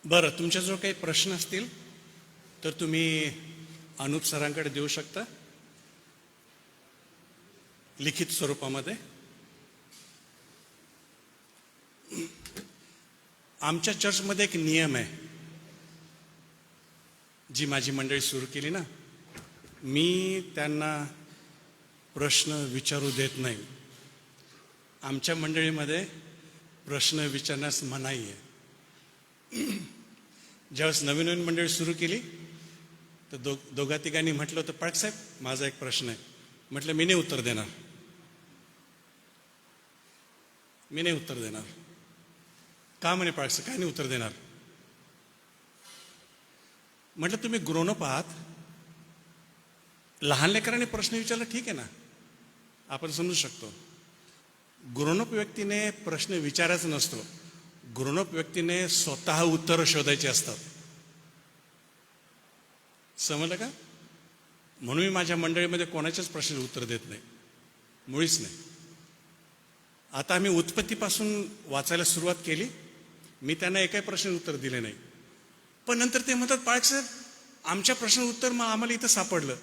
बरं, तुमच्याजवळ काही प्रश्न असतील तर तुम्ही अनुप सरांकडे देऊ शकता लिखित स्वरूपामध्ये. आमच्या चर्चमध्ये एक नियम आहे, जी माझी मंडळी सुरू केली ना, मी त्यांना प्रश्न विचारू देत नाही. आमच्या मंडळीमध्ये प्रश्न विचारण्यास मनाई आहे. ज्यावेळेस नवीन नवीन मंडळी सुरू केली तर दोघा तिघांनी म्हटलं होतं, पाळक साहेब माझा एक प्रश्न आहे. म्हटलं मी नाही उत्तर देणार, मी नाही उत्तर देणार. का म्हणे पाळक साहेब, काय नाही उत्तर देणार? म्हटलं तुम्ही ग्रोनअप आहात, लहान लेकरांनी प्रश्न विचारला ठीक आहे ना, आपण समजू शकतो. ग्रोनअप व्यक्तीने प्रश्न विचारायचा नसतो, ग्रोनअप व्यक्तीने स्वतः उत्तर शोधायचे असतात. समजलं का? म्हणून मी माझ्या मंडळीमध्ये कोणाच्याच प्रश्नाचे उत्तर देत नाही, मुळीच नाही. आता आम्ही उत्पत्तीपासून वाचायला सुरुवात केली, मी त्यांना एकाही प्रश्न उत्तर दिले नाही. पण नंतर ते म्हणतात, पाळक साहेब आमच्या प्रश्न उत्तर मग आम्हाला इथं सापडलं,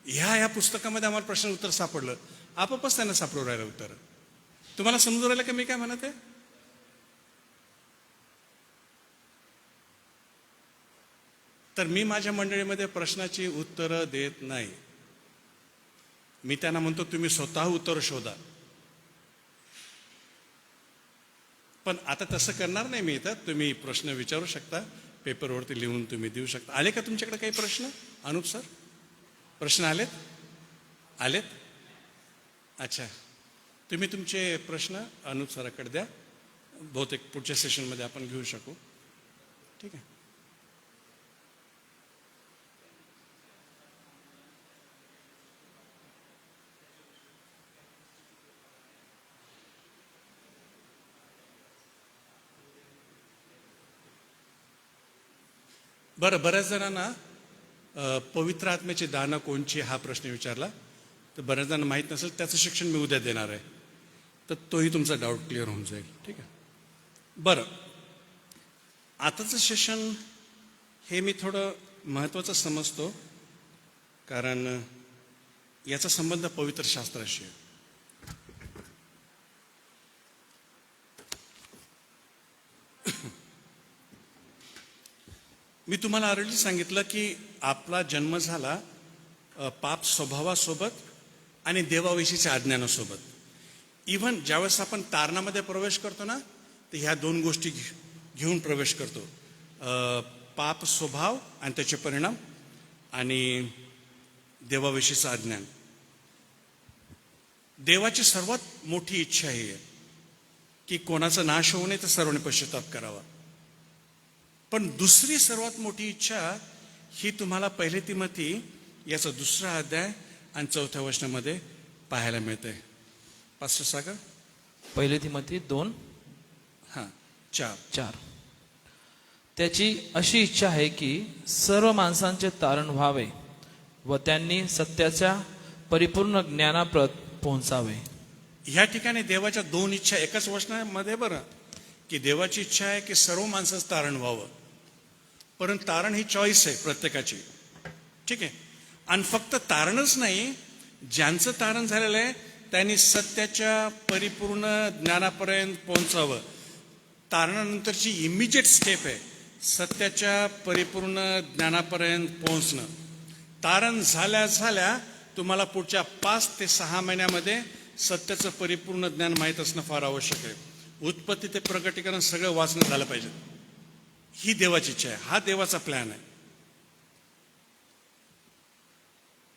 ह्या पुस्तकामध्ये आम्हाला प्रश्न उत्तर सापडलं. आपोआपच त्यांना सापडू राहिलं उत्तर. तुम्हाला समजून राहिलं का मी काय म्हणत आहे? तर मी माझ्या मंडळीमध्ये प्रश्नाची उत्तरं देत नाही. मी त्यांना म्हणतो तुम्ही स्वतः उत्तर शोधा. पण आता तसं करणार नाही मी इथं. तुम्ही प्रश्न विचारू शकता, पेपरवरती लिहून तुम्ही देऊ शकता. आले का तुमच्याकडे काही प्रश्न? अनुप सर, प्रश्न आलेत? अच्छा, तुम्ही तुमचे प्रश्न अनुप सराकडे द्या. बहुतेक पुढच्या सेशनमध्ये आपण घेऊ शकू. ठीक आहे. बरं, बऱ्याच जणांना पवित्र आत्म्याची दानं कोणची हा प्रश्न विचारला, तर बऱ्याच जणांना माहीत नसेल. त्याचं शिक्षण मी उद्या देणार आहे, तर तोही तुमचा डाऊट क्लिअर होऊन जाईल. ठीक आहे. बरं, आताचं सेशन हे मी थोडं महत्त्वाचं समजतो, कारण याचा संबंध पवित्र शास्त्राशी आहे. मी तुम्हाला ऑलरेडी सांगितलं की आपला जन्म झाला पाप स्वभावासोबत आणि देवाविषयीच्या अज्ञानासोबत. इव्हन ज्यावेळेस आपण तारणामध्ये प्रवेश करतो ना, तर ह्या दोन गोष्टी घेऊन प्रवेश करतो, पाप स्वभाव आणि त्याचे परिणाम आणि देवाविषयीचं अज्ञान. देवाची सर्वात मोठी इच्छा ही आहे की कोणाचा नाश होऊ नये, तर सर्वांनी पश्चाताप करावा. पण दुसरी सर्वात मोठी इच्छा ही तुम्हाला 1 तिमोथी याचा 2 अध्याय आणि 4 वचनामध्ये पाहायला मिळते. पास्टर सागर, 1 तिमोथी 2:4. त्याची अशी इच्छा आहे की सर्व माणसांचे तारण व्हावे व त्यांनी सत्याच्या परिपूर्ण ज्ञानाप्रत पोहोचावे. ह्या ठिकाणी देवाच्या 2 इच्छा एकाच वचनामध्ये. बरं, की देवाची इच्छा आहे की सर्व माणसाचं तारण व्हावं, परंतु तारण ही चॉईस आहे प्रत्येकाची. ठीक आहे. आणि फक्त तारणच नाही, ज्यांचं तारण झालेलं आहे त्यांनी सत्याच्या परिपूर्ण ज्ञानापर्यंत पोहोचावं. तारणानंतरची इमिजिएट स्टेप आहे सत्याच्या परिपूर्ण ज्ञानापर्यंत पोहोचणं. तारण झाल्या तुम्हाला पुढच्या 5 ते 6 महिन्यामध्ये सत्याचं परिपूर्ण ज्ञान माहीत असणं फार आवश्यक आहे. उत्पत्ती ते प्रकटीकरण सगळं वाचणं झालं पाहिजे. ही देवाची इच्छा आहे, हा देवाचा प्लॅन आहे.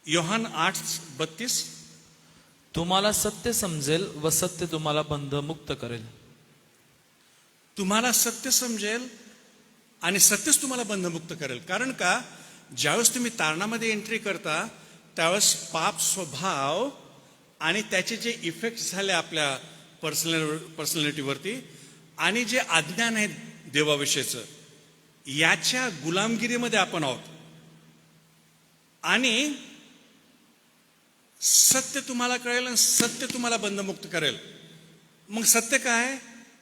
योहान 8:32, तुम्हाला सत्य समजेल व सत्य तुम्हाला बंधमुक्त करेल. तुम्हाला सत्य समजेल आणि सत्यच तुम्हाला बंधमुक्त करेल. कारण का, ज्यावेळेस तुम्ही तारणामध्ये एंट्री करता त्यावेळेस पाप स्वभाव आणि त्याचे जे इफेक्ट झाले आपल्या पर्सनॅलिटीवरती आणि जे अज्ञान आहे देवाविषयीचं, याच्या गुलामगिरीमध्ये आपण आहोत. आणि सत्य तुम्हाला कळेल आणि सत्य तुम्हाला बंधमुक्त करेल. मग सत्य काय?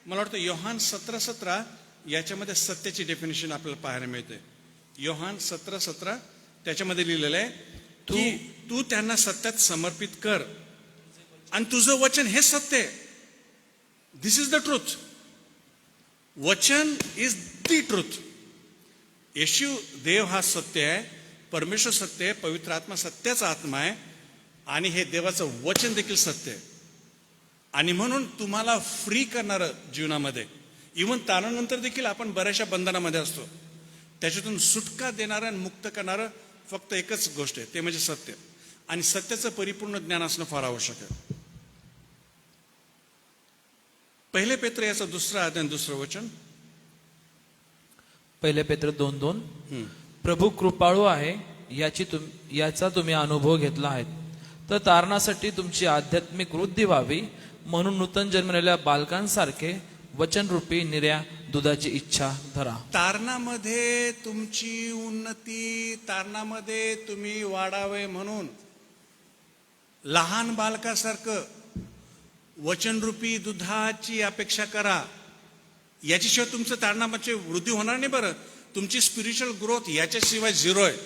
मला वाटतं योहान 17:17 याच्यामध्ये सत्याची डेफिनेशन आपल्याला पाहायला मिळते. योहान 17:17 त्याच्यामध्ये लिहिलेलं आहे की तू त्यांना सत्यात समर्पित कर आणि तुझं वचन हे सत्य आहे. दिस इज द ट्रूथ. वचन इज दी ट्रूथ. येशू देव हा सत्य आहे, परमेश्वर सत्य आहे, पवित्र आत्मा सत्याचा आत्मा आहे आणि हे देवाचं वचन देखील सत्य आहे. आणि म्हणून तुम्हाला फ्री करणारं जीवनामध्ये, इव्हन तारणानंतर देखील आपण बऱ्याचशा बंधनामध्ये असतो, त्याच्यातून सुटका देणारं आणि मुक्त करणारं फक्त एकच गोष्ट आहे, ते म्हणजे सत्य. आणि सत्याचं परिपूर्ण ज्ञान असणं फार आवश्यक आहे. पहिले पेत्र याचा 2 अध्याय 2 वचन. पहिले पेत्र 2:2. प्रभू कृपाळू आहे याचा तुम्ही अनुभव घेतला आहे, तर तारणासाठी तुमची आध्यात्मिक वृद्धी व्हावी म्हणून नूतन जन्मलेल्या बालकांसारखे वचनरूपी निर्या दुधाची इच्छा धरा. तारणामध्ये तुमची उन्नती, तारणामध्ये तुम्ही वाढावे म्हणून लहान बालकासारखं वचनरूपी दुधाची अपेक्षा करा. याच्याशिवाय तुमचं तारणामध्ये वृद्धी होणार नाही. बरं, तुमची स्पिरिच्युअल ग्रोथ याच्याशिवाय 0 आहे.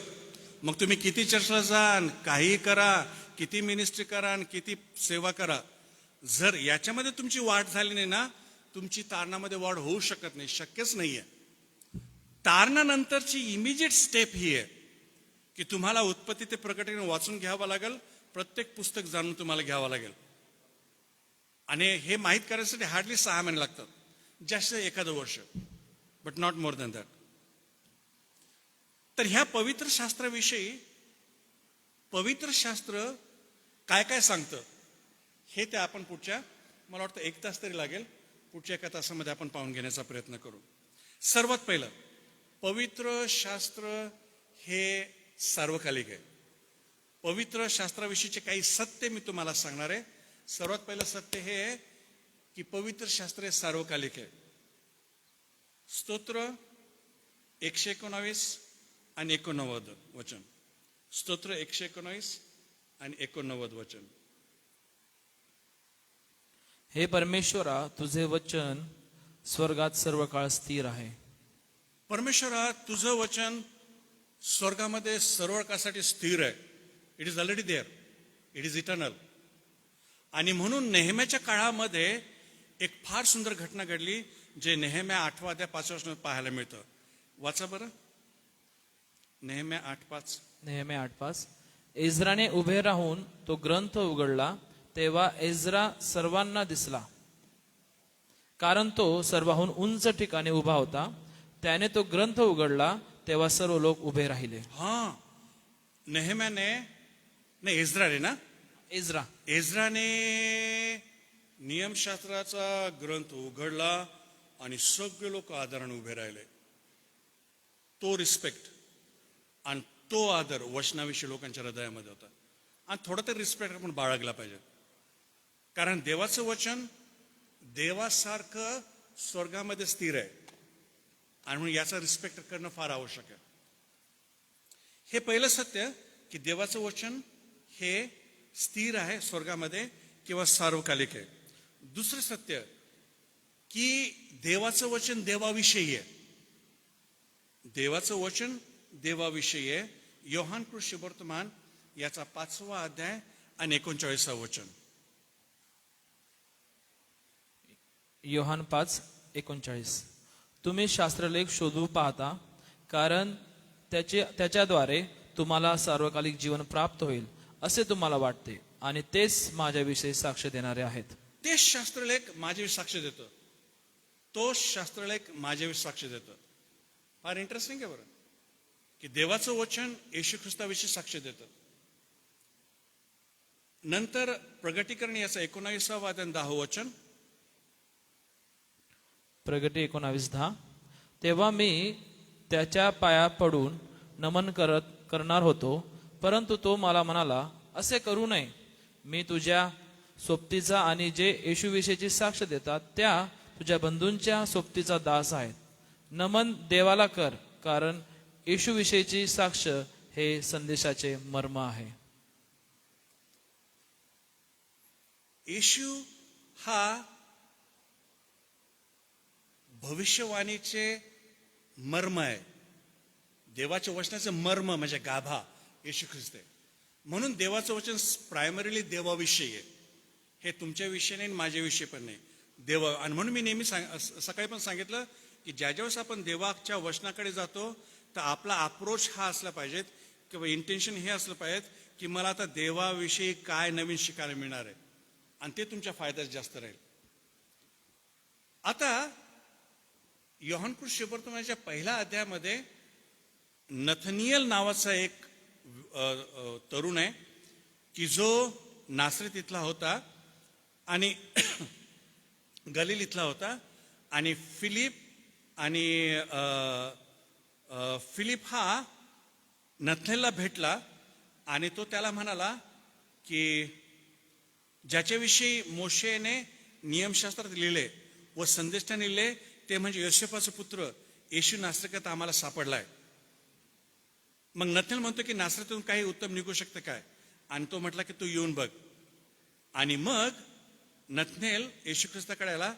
मग तुम्ही किती चर्चला जा, काही करा, किती मिनिस्ट्री करा आणि किती सेवा करा, जर याच्यामध्ये तुमची वाढ झाली नाही ना, तुमची तारणामध्ये वाढ होऊ शकत नाही, शक्यच नाहीये. तारणानंतरची इमिजिएट स्टेप ही आहे की तुम्हाला उत्पत्ती ते प्रकटीकरण वाचून घ्यावं लागेल, प्रत्येक पुस्तक जाणून तुम्हाला घ्यावं लागेल. आणि हे माहीत करण्यासाठी हार्डली 6 महिने लागतात, जास्त 1 वर्ष, but not more than that. तर ह्या पवित्र शास्त्राविषयी पवित्र शास्त्र काय काय सांगतं हे ते आपण पुढच्या, मला वाटतं 1 तास तरी लागेल, पुढच्या 1 तासामध्ये आपण पाहून घेण्याचा प्रयत्न करू. सर्वात पहिलं, पवित्र शास्त्र हे सार्वकालिक आहे. पवित्र शास्त्राविषयीचे काही सत्य मी तुम्हाला सांगणार आहे. सर्वात पहिलं सत्य हे आहे की पवित्र शास्त्र हे सार्वकालिक आहे. स्तोत्र 119 आणि 89 वचन. स्तोत्र 119 आणि 89 वचन. हे परमेश्वरा, तुझे वचन स्वर्गात सर्व काळ स्थिर आहे. परमेश्वरा, तुझं वचन स्वर्गामध्ये सर्व काळासाठी स्थिर आहे. It is already there, it is eternal. आणि म्हणून नेहम्याच्या काळामध्ये एक फार सुंदर घटना घडली, जे नेहम्या 8 अध्याय 5 वचनात पाहायला मिळतं. वाचा बरं, नेहम्या 8:5. नेहम्या 8:5. एज्राने उभे राहून तो ग्रंथ उघडला, तेव्हा एज्रा सर्वांना दिसला, कारण तो सर्वाहून उंच ठिकाणी उभा होता. त्याने तो ग्रंथ उघडला, तेव्हा सर्व लोक उभे राहिले. नेहम्याने, नाही एज्राने ना, एज्राने नियमशास्त्राचा ग्रंथ उघडला आणि सगळे लोक आदराने उभे राहिले. तो रिस्पेक्ट आणि तो आदर वचनाविषयी लोकांच्या हृदयामध्ये होता. आणि थोडा तरी रिस्पेक्ट आपण बाळगला पाहिजे, कारण देवाचं वचन देवासारखं स्वर्गामध्ये स्थिर आहे आणि म्हणून याचा रिस्पेक्ट करणं फार आवश्यक आहे. हे पहिलं सत्य की देवाचं वचन हे स्थिर आहे स्वर्गामध्ये किंवा सार्वकालिक आहे. दुसरं सत्य की देवाचं वचन देवाविषयी आहे. देवाचं वचन देवाविषयी आहे. योहान कृष्ण वर्तमान याचा 5वा अध्याय आणि 39 वचन. योहान 5:39. तुम्ही शास्त्रलेख शोधू पाहता, कारण त्याच्याद्वारे तुम्हाला सार्वकालिक जीवन प्राप्त होईल असे तुम्हाला वाटते, आणि तेच माझ्याविषयी साक्ष देणारे आहेत. तेच शास्त्रलेख माझ्याविषयी साक्ष देतं. तो शास्त्रलेख माझ्याविषयी साक्ष देतं. फार इंटरेस्टिंग आहे बरं की देवाचं वचन येशू ख्रिस्ताविषयी साक्ष देतं. नंतर प्रगटीकरण याचा 19वा अध्याय 10 वचन. प्रगटी 19:10. तेव्हा मी त्याच्या पाया पडून नमन करणार होतो, परंतु तो मला म्हणाला, असे करू नये. मी तुझ्या सोबतीचा आणि जे येशूविषयीची साक्ष देतात त्या तुझ्या बंधूंच्या सोबतीचा दास आहे. नमन देवाला कर, कारण येशूविषयीची साक्ष हे संदेशाचे मर्म आहे. येशू हा भविष्यवाणीचे मर्म आहे. देवाच्या वचनाचं मर्म म्हणजे गाभा येशू ख्रिस्त आहे. म्हणून देवाचं वचन प्रायमरीली देवाविषयी आहे. हे तुमच्याविषयी नाही, माझ्याविषयी पण नाही, देव. आणि म्हणून मी नेहमी सकाळी पण सांगितलं की ज्यावेळेस आपण देवाच्या वचनाकडे जातो तर आपला अप्रोच हा असला पाहिजे किंवा इंटेन्शन हे असलं पाहिजे की मला आता देवाविषयी काय नवीन शिकायला मिळणार आहे, आणि ते तुमच्या फायद्यात जास्त राहील. आता योहान कृष्ण शुभवर्तमानाच्या पहिल्या अध्यायामध्ये नथनियल नावाचा एक तरुण आहे की जो नासरीत इथला होता आणि गलील इथला होता. आणि फिलिप हा नथनेलला भेटला आणि तो त्याला म्हणाला की ज्याच्याविषयी मोशेने नियमशास्त्रात लिहिले व संदेष्टाने लिहिले ते म्हणजे योसेफाचा पुत्र येशू नासरीत आम्हाला सापडलाय. मग नथनेल म्हणतो की नासरीतून काही उत्तम निघू शकतं काय, आणि तो म्हटला की तू येऊन बघ. आणि मग नथनेल येशू ख्रिस्ताकडे आला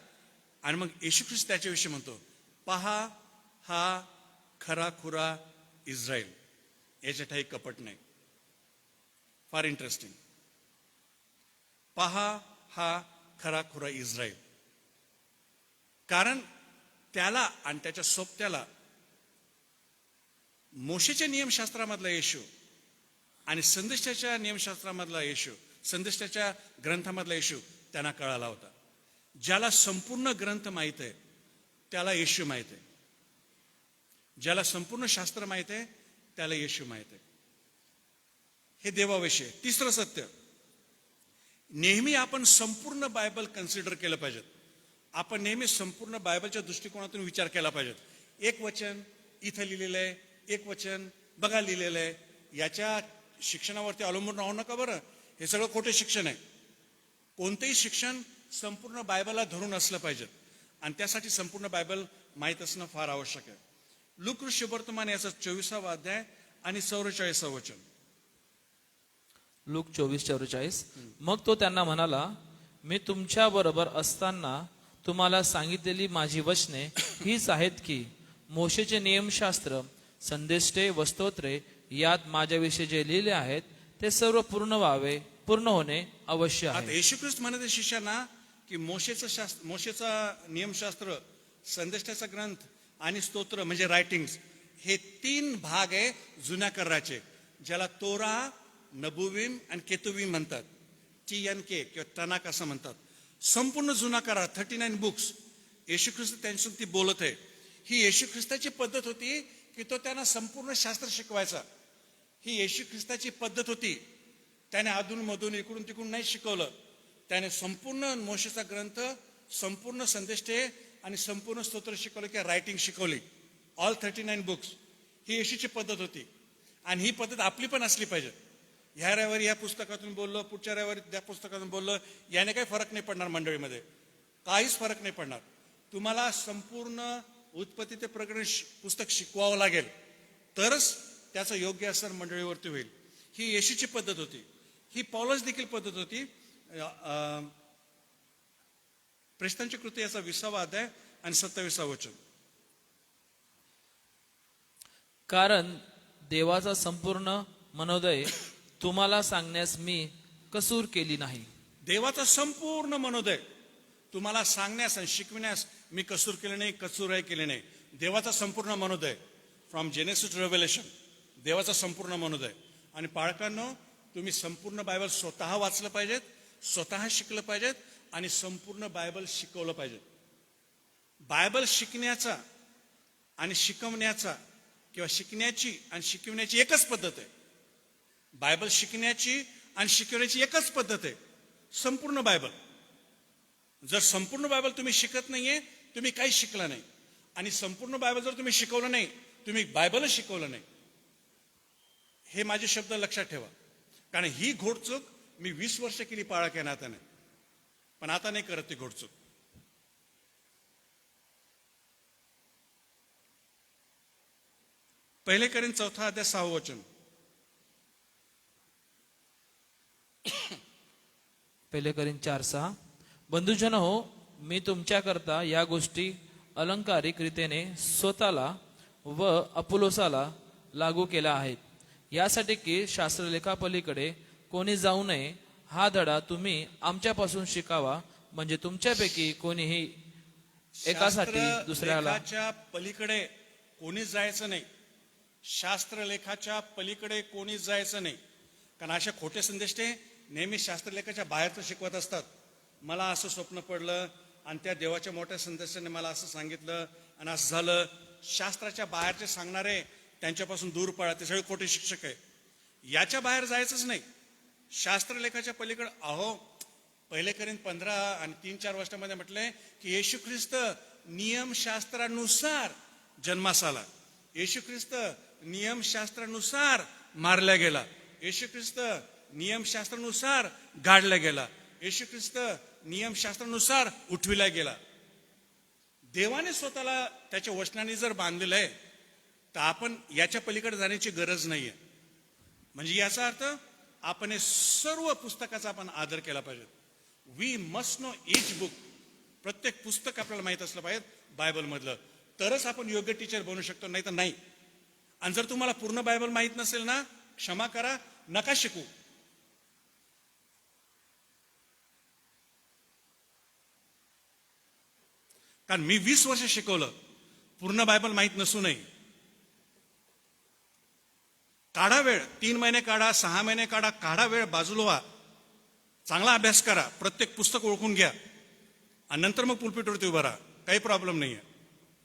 आणि मग येशू ख्रिस्त त्याच्याविषयी म्हणतो, पहा हा खरा खुरा इस्रायल, याच्या ठाई कपट नाही. फार इंटरेस्टिंग. पहा हा खरा खुरा इस्रायल. कारण त्याला आणि त्याच्या सोबत्याला मोशेच्या नियमशास्त्रामधला येशू आणि संदेशाच्या नियमशास्त्रामधला येशू, संदेशाच्या ग्रंथामधला येशू त्यांना कळाला होता. ज्याला संपूर्ण ग्रंथ माहित आहे त्याला येशू माहित आहे. ज्याला संपूर्ण शास्त्र माहित आहे त्याला येशू माहित आहे. हे देवाविषयी. तिसरं सत्य, नेहमी आपण संपूर्ण बायबल कन्सिडर केलं पाहिजे. आपण नेहमी संपूर्ण बायबलच्या दृष्टिकोनातून विचार केला पाहिजे. एक वचन इथं लिहिलेलं आहे, एक वचन बघा लिहिलेलं आहे, याच्या शिक्षणावरती अवलंबून राहू नका बरं. हे सगळं खोटे शिक्षण आहे. कोणतेही शिक्षण संपूर्ण बायबलला धरून असलं पाहिजे, आणि त्यासाठी संपूर्ण बायबल माहीत असणं फार आवश्यक आहे. लूक शुभवर्तमान याचा 24वा अध्याय आणि 44 वचन. लूक 24:44. मग तो त्यांना म्हणाला, मी तुमच्या बरोबर असताना तुम्हाला सांगितलेली माझी वचने हीच आहेत की मोशेचे नियमशास्त्र, संदेष्टे व स्तोत्रे यात माझ्याविषयी जे लिहिले आहेत ते सर्व पूर्ण होणे आवश्य आहे. आता येशू ख्रिस्त म्हणते शिष्यांना की मोशेचा नियमशास्त्र, संदेष्टाचा ग्रंथ आणि स्तोत्र म्हणजे रायटिंग्स, हे 3 भाग आहे जुन्या कराराचे, ज्याला तोरा, नबुवीम आणि केतुवीम म्हणतात. TNK किंवा तनाक असं म्हणतात. संपूर्ण जुना करार 39 बुक्स. येशू ख्रिस्त त्यांच्यासोबत ती बोलत आहे. ही येशू ख्रिस्ताची पद्धत होती की तो त्यांना संपूर्ण शास्त्र शिकवायचा. ही येशू ख्रिस्ताची पद्धत होती. त्याने अधून मधून इकडून तिकडून नाही शिकवलं. त्याने संपूर्ण मोशेचा ग्रंथ, संपूर्ण संदेष्टे आणि संपूर्ण स्तोत्र शिकवले किंवा रायटिंग शिकवली. All 39 books. ही येशूची पद्धत होती, आणि ही पद्धत आपली पण असली पाहिजे. ह्या रविवारी या पुस्तकातून बोललो, पुढच्या रविवारी त्या पुस्तकातून बोललो, याने काही फरक नाही पडणार मंडळीमध्ये. काहीच फरक नाही पडणार. तुम्हाला संपूर्ण उत्पत्ती ते प्रकरण पुस्तक शिकवावं लागेल, तरच त्याचा योग्य असर मंडळीवरती होईल. ही येशूची पद्धत होती. ही पौलस देखील पद्धत होती. प्रेषितांची कृती याचा 20वा अध्याय आणि 27वा वचन. कारण देवाचा संपूर्ण मनोदय तुम्हाला सांगण्यास मी कसूर केली नाही. देवाचा संपूर्ण मनोदय तुम्हाला सांगण्यास आणि शिकविण्यास मी कसूर केले नाही, कसूरही केले नाही. देवाचा संपूर्ण मनोदय फ्रॉम जेनेसिस टू रेव्हेलेशन, देवाचा संपूर्ण मनोदय. आणि पालकांनो, तुम्ही संपूर्ण बायबल स्वतः वाचलं पाहिजेत, स्वतः शिकलं पाहिजेत आणि संपूर्ण बायबल शिकवलं पाहिजे. बायबल शिकण्याचा आणि शिकवण्याचा किंवा शिकण्याची आणि शिकवण्याची एकच पद्धत आहे. बायबल शिकण्याची आणि शिकवण्याची एकच पद्धत आहे, संपूर्ण बायबल. जर संपूर्ण बायबल तुम्ही शिकत नाहीये, तुम्ही काही शिकला नाही. आणि संपूर्ण बायबल जर तुम्ही शिकवलं नाही, तुम्ही बायबलच शिकवलं नाही. हे माझे शब्द लक्षात ठेवा. कारण ही घोडचूक मी 20 वर्ष केली पाळक या नात्याने, पण आता नाही करत ती घोडचूक. पहिले करीन 4 अध्याय 6 वचन. पहिले करीन 4:6. बंधुजन हो, मी तुमच्याकरता या गोष्टी अलंकारिक रीतीने स्वतःला व अपुलोसाला लागू केल्या आहेत, यासाठी की शास्त्रलेखापलीकडे कोणी जाऊ नये. हा धडा तुम्ही आमच्यापासून शिकावा, म्हणजे तुमच्यापैकी कोणीही एकासाठी दुसऱ्याला शास्त्रलेखाच्या पलीकडे कोणीच जायचं नाही. शास्त्रलेखाच्या पलीकडे कोणीच जायचं नाही. कारण अशा खोटे संदेश ते नेहमी शास्त्रलेखाच्या बाहेरचं शिकवत असतात. मला असं स्वप्न पडलं आणि त्या देवाच्या मोठ्या संदेशाने मला असं सांगितलं आणि असं झालं. शास्त्राच्या बाहेरचे सांगणारे त्यांच्यापासून दूर पळा, ते सगळे खोटे शिक्षक आहे. याच्या बाहेर जायचंच नाही. शास्त्रलेखाच्या पलीकडे अहो, पहिले करीन 15 आणि 3-4 वर्षामध्ये म्हटलंय की येशू ख्रिस्त नियमशास्त्रानुसार जन्मास आला, येशू ख्रिस्त नियमशास्त्रानुसार मारला गेला, येशू ख्रिस्त नियमशास्त्रानुसार गाडला गेला, येशू ख्रिस्त नियमशास्त्रानुसार उठविला गेला. देवाने स्वतःला त्याच्या वचनाने जर बांधलेलं आहे तर आपण याच्या पलीकडे जाण्याची गरज नाहीये. म्हणजे याचा अर्थ आपण हे सर्व पुस्तकाचा आपण आदर केला पाहिजे. We must know each book. प्रत्येक पुस्तक आपल्याला माहित असलं पाहिजे बायबल मधलं, तरच आपण योग्य टीचर बनू शकतो, नाही तर नाही. आणि जर तुम्हाला पूर्ण बायबल माहित नसेल ना, क्षमा करा, नका शिकू. कारण मी 20 वर्ष शिकवलं, पूर्ण बायबल माहित नसूनही. काढा वेळ, 3 महिने काढा, 6 महिने काढा, काढा वेळ, बाजूला व्हा, चांगला अभ्यास करा, प्रत्येक पुस्तक ओळखून घ्या आणि नंतर मग पुलपिटवरती उभा राहा. काही प्रॉब्लेम नाहीये.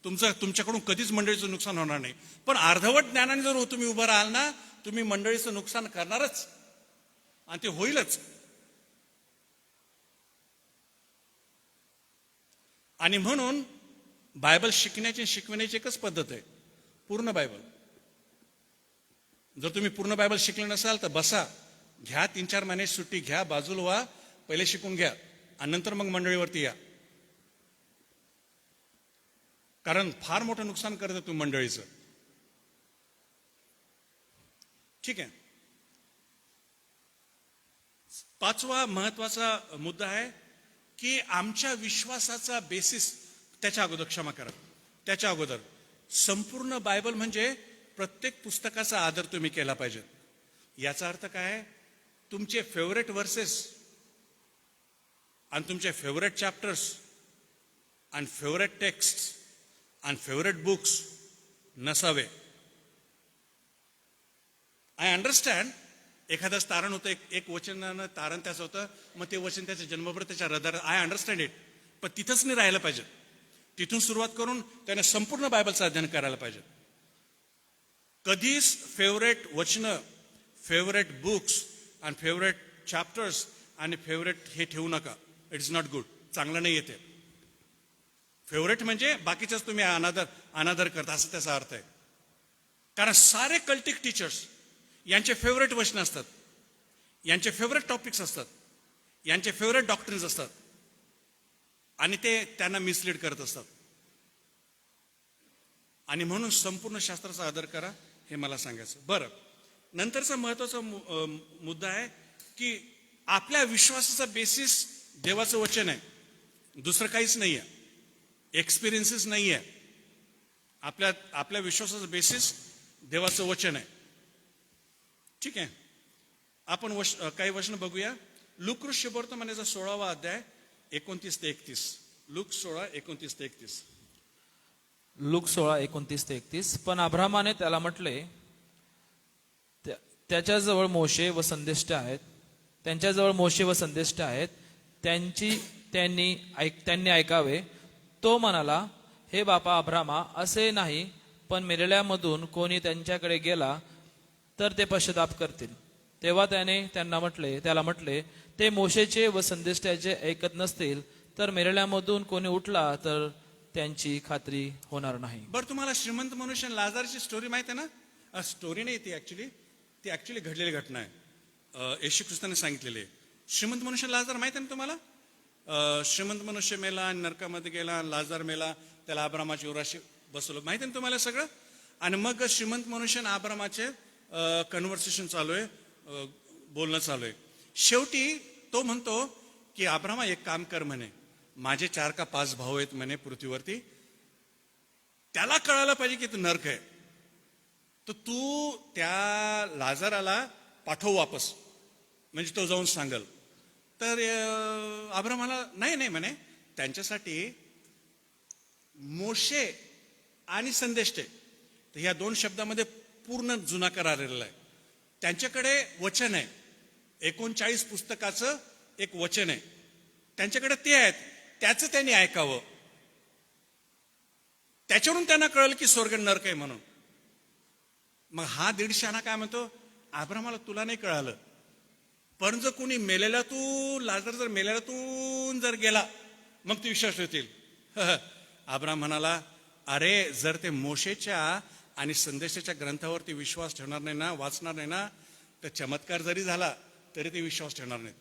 तुमच्याकडून कधीच मंडळीचं नुकसान होणार नाही. पण अर्धवट ज्ञानाने जर तुम्ही उभं राहाल ना, तुम्ही मंडळीचं नुकसान करणारच आणि ते होईलच. आणि म्हणून बायबल शिकण्याची शिकवण्याची एकच पद्धत आहे, पूर्ण बायबल. जर तुम्ही पूर्ण बायबल शिकले नसाल तर बसा, घ्या 3-4 महिने सुट्टी घ्या, बाजूला व्हा, पहिले शिकून घ्या आणि नंतर मग मंडळीवरती या. कारण फार मोठं नुकसान करत तुम्ही मंडळीचं. ठीक आहे. 5वा महत्वाचा मुद्दा आहे की आमच्या विश्वासाचा बेसिस, त्याच्या अगोदर क्षमा करा, त्याच्या अगोदर संपूर्ण बायबल म्हणजे प्रत्येक पुस्तकाचा आदर तुम्ही केला पाहिजे. याचा अर्थ काय? तुमचे फेवरेट वर्सेस आणि तुमचे फेवरेट चॅप्टर्स आणि फेवरेट टेक्स्ट आणि फेवरेट बुक्स नसावे. आय अंडरस्टँड, एखादंच तारण होतं, एक वचनानं तारण त्याचं होतं, मग ते वचन त्याच्या जन्मभर त्याच्या हृदयात, आय अंडरस्टँड इट. पण तिथंच नाही राहायला पाहिजे. तिथून सुरुवात करून त्याने संपूर्ण बायबलचं अध्ययन करायला पाहिजे. कधीच फेवरेट वचनं, फेवरेट बुक्स आणि फेवरेट चॅप्टर्स आणि फेवरेट हे ठेवू नका. It is not good. चांगलं नाही येते. फेवरेट म्हणजे बाकीच्याच तुम्ही अनादर करता असं त्याचा अर्थ आहे. कारण सारे कल्टिक टीचर्स यांचे फेवरेट वचन असतात, यांचे फेवरेट टॉपिक्स असतात, यांचे फेवरेट डॉक्ट्रिन्स असतात आणि ते त्यांना मिसलीड करत असतात. आणि म्हणून संपूर्ण शास्त्राचा आदर करा, हे मला सांगायचं. बरं, नंतरचा महत्वाचा मुद्दा आहे की आपल्या विश्वासाचा बेसिस देवाचं वचन आहे, दुसरं काहीच नाही आहे, एक्सपिरियन्सेस नाही आहे. आपल्या विश्वासाचा बेसिस देवाचं वचन आहे. ठीक आहे. आपण काही वचन बघूया. लूक शुभवर्तमानाचा 16वा अध्याय 29 ते 31. लूक 16, 29 ते 31. लूक 16, 29 ते 31. पण अब्रामाने त्याला म्हटले, त्याच्याजवळ मोशे व संदेष्ट आहेत, त्यांच्याजवळ मोशे व संदेष्ट आहेत, त्यांनी ऐकावे. तो म्हणाला, हे बापा अब्रामा, असे नाही, पण मेलेल्यामधून कोणी त्यांच्याकडे गेला तर ते पश्चाताप करतील. तेव्हा त्याला म्हटले, ते मोशेचे व संदेष्टाचे ऐकत नसतील तर मेलेल्यामधून कोणी उठला तर त्यांची खात्री होणार नाही. बरं, तुम्हाला श्रीमंत मनुष्य लाजारची स्टोरी माहिती आहे ना? स्टोरी नाही, ती ऍक्च्युली घडलेली घटना आहे. येशू ख्रिस्ताने सांगितलेली आहे. श्रीमंत मनुष्य लाजार माहिती आहे ना तुम्हाला? श्रीमंत मनुष्य मेला आणि नरकामध्ये गेला, लाजार मेला, त्याला अब्रामाची उराशी बसवलं, माहिती आहे ना तुम्हाला सगळं? आणि मग श्रीमंत मनुष्य आणि अब्रामाचे कन्व्हर्सेशन चालू आहे, बोलणं चालू आहे. शेवटी तो म्हणतो की अब्रामा, एक काम कर म्हणे, माझे 4 का 5 भाऊ आहेत म्हणे पृथ्वीवरती, त्याला कळायला पाहिजे की तो नरक आहे. तर तू त्या लाजाराला पाठव वापस, म्हणजे तो जाऊन सांगल. तर अब्रामाला नाही म्हणे, त्यांच्यासाठी मोशे आणि संदेष्टे, तर ह्या दोन शब्दामध्ये पूर्ण जुना करार आलेला आहे. त्यांच्याकडे वचन आहे, 39 पुस्तकाचं एक वचन आहे त्यांच्याकडे, ते आहेत, त्याचं त्यांनी ऐकावं. त्याच्यावरून त्यांना कळलं की स्वर्ग नरक आहे म्हणून. मग हा 150 काय म्हणतो, अब्रामाला तुला नाही कळालं, पण जर कोणी लाजर जर मेलेल्यातून जर गेला मग तू विश्वास होतील. अब्राम म्हणाला, अरे जर ते मोशेच्या आणि संदेशाच्या ग्रंथावरती विश्वास ठेवणार नाही ना, वाचणार नाही ना, तर चमत्कार जरी झाला तरी ते विश्वास ठेवणार नाहीत.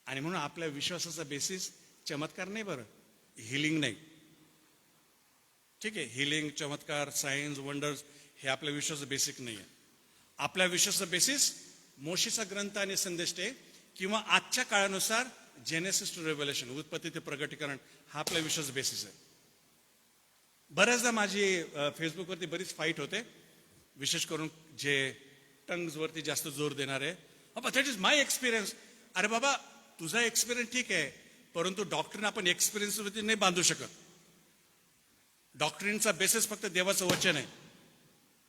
आणि म्हणून आपल्या विश्वासाचा बेसिस चमत्कार नाही, बरं, हिलिंग नाही. ठीक आहे, हिलिंग, चमत्कार, सायन्स, वंडर्स हे आपल्या विश्वासाचं बेसिक नाही आहे. आपल्या विश्वासाचा बेसिस मोशेचा ग्रंथ आणि संदेष्टे, किंवा आजच्या काळानुसार जेनेसिस टू रेव्हलेशन, उत्पत्ती ते प्रगटीकरण, हा आपल्या विश्वासाचा बेसिस आहे. बऱ्याचदा माझी फेसबुकवरती बरीच फाईट होते, विशेष करून जे टंग्सवरती जास्त जोर देणारे. That is my experience. अरे बाबा, तुझा एक्सपिरियन्स ठीक आहे, परंतु डॉक्ट्रिन आपण एक्सपिरियन्सवरती नाही बांधू शकत. डॉक्ट्रिनचा बेसिस फक्त देवाचं वचन आहे,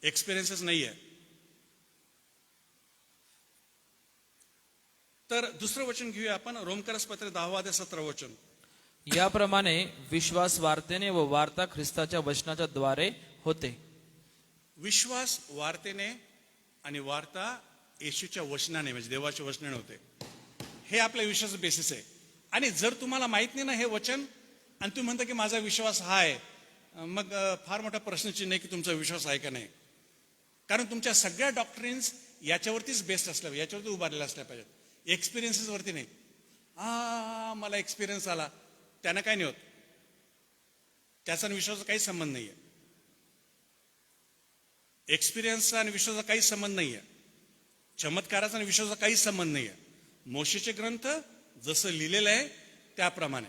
एक्सपिरियन्सेस नाही आहे. तर दुसरं वचन घेऊया आपण, रोमकरस पत्र 10-17 वचन. याप्रमाणे विश्वास वार्तेने व वार्ता ख्रिस्ताच्या वचनाच्या द्वारे होते. विश्वास वार्तेने आणि वार्ता येशूच्या वचनाने, म्हणजे देवाच्या वचनाने होते. हे आपल्या विश्वासाचं बेसिस आहे. आणि जर तुम्हाला माहित नाही ना हे वचन, आणि तुम्ही म्हणता की माझा विश्वास हा आहे, मग फार मोठा प्रश्नचिन्ह आहे की तुमचा विश्वास आहे का नाही. कारण तुमच्या सगळ्या डॉक्ट्रिन्स याच्यावरतीच बेस्ड असल्या, याच्यावरती उभारलेल्या असल्या पाहिजेत, एक्सपिरियन्सेसवरती नाही. मला एक्सपिरियन्स आला, त्यानं काय नाही होत, त्याचा आणि विश्वासाचा काही संबंध नाहीये. एक्सपिरियन्सचा आणि विश्वासाचा काही संबंध नाहीये, चमत्काराचा आणि विश्वासाचा काही संबंध नाहीये. मोशेचे ग्रंथ जसं लिहिलेलं आहे त्याप्रमाणे.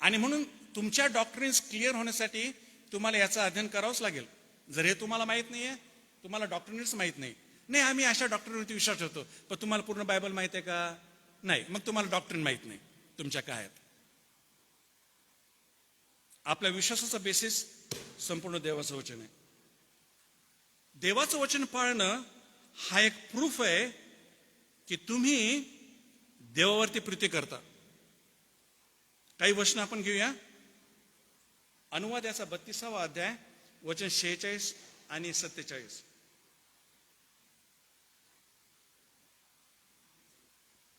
आणि म्हणून तुमच्या डॉक्ट्रिन्स क्लिअर होण्यासाठी तुम्हाला याचं अध्ययन करावंच लागेल. जर हे तुम्हाला माहित नाहीये, तुम्हाला डॉक्ट्रिन्स माहित नाही, आम्ही अशा डॉक्ट्रिनवरती विश्वास ठेवतो, पण तुम्हाला पूर्ण बायबल माहित आहे का? नाही, मग तुम्हाला डॉक्ट्रिन माहित नाही तुमच्या काय आहेत. आपल्या विश्वासाचा बेसिस संपूर्ण देवाचं वचन आहे. देवाचं वचन पाळणं हा एक प्रूफ आहे की तुम्ही देवावरती प्रीती करता. काही वचन आपण घेऊया. अनुवाद याचा 32वा अध्याय, वचन 46 आणि 47.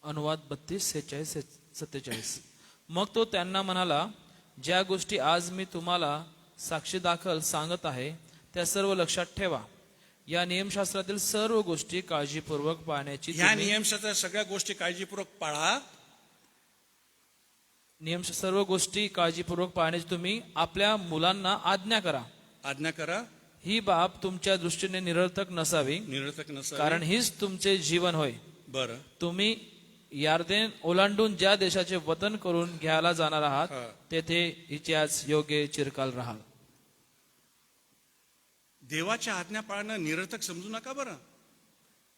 अनुवाद 32, 46, 47. मग तो त्यांना म्हणाला, ज्या गोष्टी आज मी तुम्हाला साक्षी दाखल सांगत आहे त्या सर्व लक्षात ठेवा. या नियमशास्त्रातील सर्व गोष्टी काळजीपूर्वक पाळण्याची ह्या नियमशास्त्राच्या सगळ्या गोष्टी काळजीपूर्वक पाळा. सर्व गोष्टी काळजीपूर्वक पाळण्याची तुम्ही आपल्या मुलांना आज्ञा करा. ही बाब तुमच्या दृष्टीने निरर्थक नसावी, कारण हीच तुमचे जीवन होय. बरं, तुम्ही यार्देन ओलांडून ज्या देशाचे वतन करून घ्यायला जाणार आहात तेथे हिच्याच योग्य चिरकाल राहाल. देवाच्या आज्ञा पाळणं निरर्थक समजू नका बरं.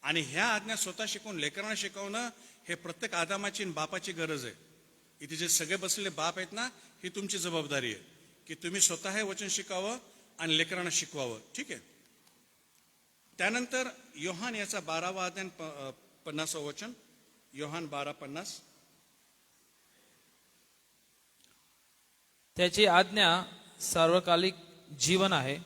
आणि ह्या आज्ञा स्वतः शिकवून लेकरांना शिकवणं हे प्रत्येक आदामाची आणि बापाची गरज आहे. इथे जे सगळे बसलेले बाप आहेत ना, ही तुमची जबाबदारी आहे की तुम्ही स्वतः हे वचन शिकावं आणि लेकरांना शिकवावं. ठीक आहे. त्यानंतर योहान याचा 12वा अध्याय 50वा वचन, योहान 12:50. त्याची आज्ञा सार्वकालिक जीवन आहे,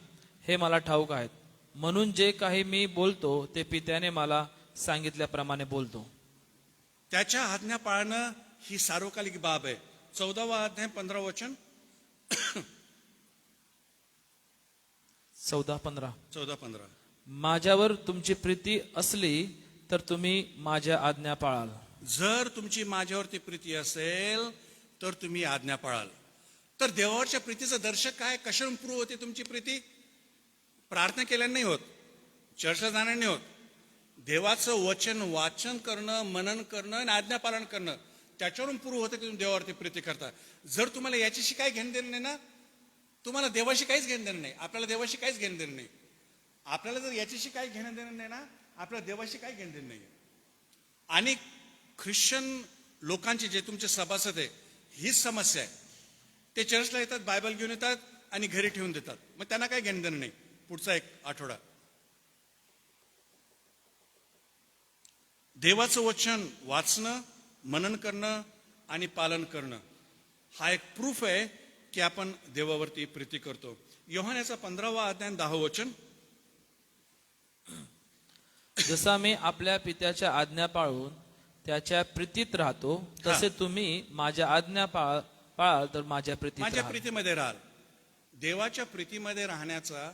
हे मला ठाऊक आहेत. म्हणून जे काही मी बोलतो ते पित्याने मला सांगितल्याप्रमाणे बोलतो. त्याच्या आज्ञा पाळणं ही सार्वकालिक बाब आहे. 14वा अध्याय 15 वचन, 14-15. माझ्यावर तुमची प्रीती असली तर तुम्ही माझ्या आज्ञा पाळाल. जर तुमची माझ्यावरती प्रीती असेल तर तुम्ही आज्ञा पाळाल. तर देवावरच्या प्रीतीचं दर्शक काय, कशावरून प्रूव्ह होते तुमची प्रीती? प्रार्थना केल्याने नाही होत, चर्चा जाण्याने नाही होत. देवाचं वचन वाचन करणं, मनन करणं आणि आज्ञा पालन करणं, त्याच्यावरून प्रूव्ह होतं की तुम्ही देवावरती प्रीती करता. जर तुम्हाला याच्याशी काय घेणं देणं नाही ना, तुम्हाला देवाशी काहीच घेणं देणं नाही, आपल्याला देवाशी काहीच घेणं देणं नाही. आपल्याला जर याच्याशी काही घेणं देणं नाही ना, आपल्याला देवाशी काही घेणं देणं नाही. आणि ख्रिश्चन लोकांचे जे तुमचे सभासद आहे, हीच समस्या आहे. ते चर्चला येतात, बायबल घेऊन येतात आणि घरी ठेवून देतात. मग त्यांना काही घेणं देणं नाही पुढचा एक आठवडा. देवाचं वचन वाचणं, मनन करणं आणि पालन करणं हा एक प्रूफ आहे की आपण देवावरती प्रीती करतो. योहानाचा 15वा अध्याय 10 वचन. जसा मी आपल्या पित्याच्या आज्ञा पाळून त्याच्या प्रीतीत राहतो, तसे तुम्ही माझ्या आज्ञा पाळाल तर माझ्या प्रीतीत माझ्या राहाल. प्रीतीमध्ये राहाल. देवाच्या प्रीतीमध्ये राहण्याचा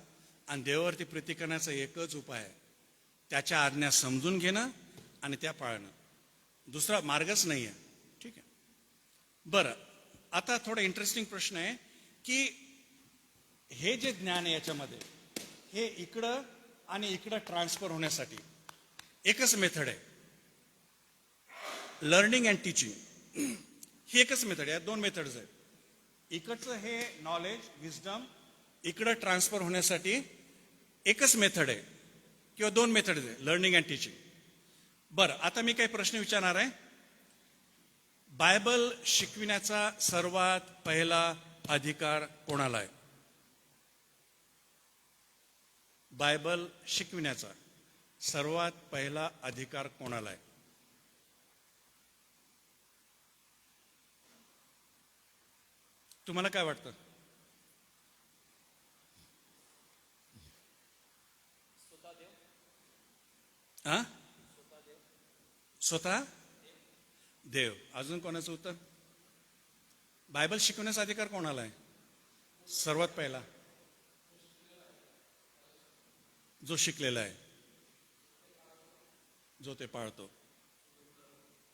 आणि देवावरती प्रीती करण्याचा एकच उपाय आहे, त्याच्या आज्ञा समजून घेणं आणि त्या पाळणं. दुसरा मार्गच नाही आहे. ठीक आहे. बरं, आता थोडा इंटरेस्टिंग प्रश्न आहे की हे जे ज्ञान आहे याच्यामध्ये, हे इकडं आणि इकडं ट्रान्सफर होण्यासाठी एकच मेथड आहे, लर्निंग अँड टीचिंग. ही एकच मेथड आहे. 2 मेथड्स आहेत. इकडचं हे नॉलेज, विजडम इकडं ट्रान्सफर होण्यासाठी एकच मेथड आहे किंवा 2 मेथड आहे, लर्निंग अँड टीचिंग. बरं, आता मी काही प्रश्न विचारणार आहे. बायबल शिकविण्याचा सर्वात पहिला अधिकार कोणाला आहे? बायबल शिकविण्याचा सर्वात पहिला अधिकार कोणाला आहे? तुम्हाला काय वाटतं? हा? स्वतः देव. अजून कोणाचं उत्तर? बायबल शिकवण्याचा अधिकार कोणाला आहे? सर्वात पहिला जो शिकलेला आहे, जो ते पाळतो.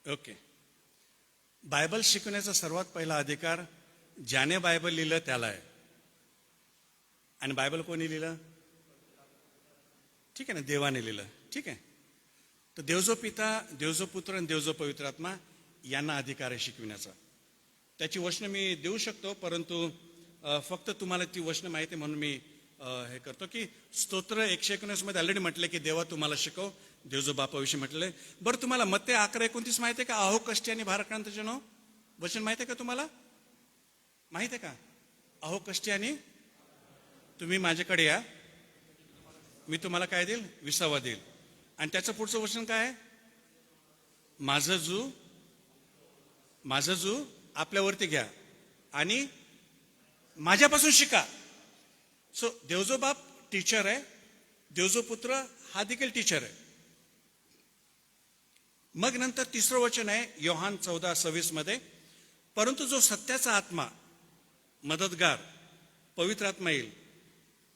ओके. बायबल शिकवण्याचा सर्वात पहिला अधिकार ज्याने बायबल लिहिलं त्याला आहे. आणि बायबल कोणी लिहिलं? ठीक आहे ना, देवाने लिहिलं. ठीक आहे. तर देव जो पिता, देव जो पुत्र आणि देव जो पवित्र आत्मा यांना अधिकार आहे शिकविण्याचा. त्याची वचनं मी देऊ शकतो, परंतु फक्त तुम्हाला ती वचनं माहिती म्हणून मी हे करतो की स्तोत्र 119 मध्ये ऑलरेडी म्हटलं की देवा तुम्हाला शिकव, देव जो बापाविषयी म्हटलंय. बरं, तुम्हाला मत्ते 11:29 माहिती आहे का? अहो कष्टी आणि भाराक्रांत जनो वचन माहिती आहे का तुम्हाला? माहिती आहे का? अहो कष्टी आणि तुम्ही माझ्याकडे या, मी तुम्हाला काय देईल? विसावा देईल. आणि त्याचं पुढचं वचन काय आहे? माझं जू आपल्यावरती घ्या आणि माझ्यापासून शिका. सो देवजो बाप टीचर आहे, देवजो पुत्र हा देखील टीचर आहे. मग नंतर तिसरं वचन आहे योहान 14:26 मध्ये, परंतु जो सत्याचा आत्मा, मदतगार, पवित्र आत्मा येईल,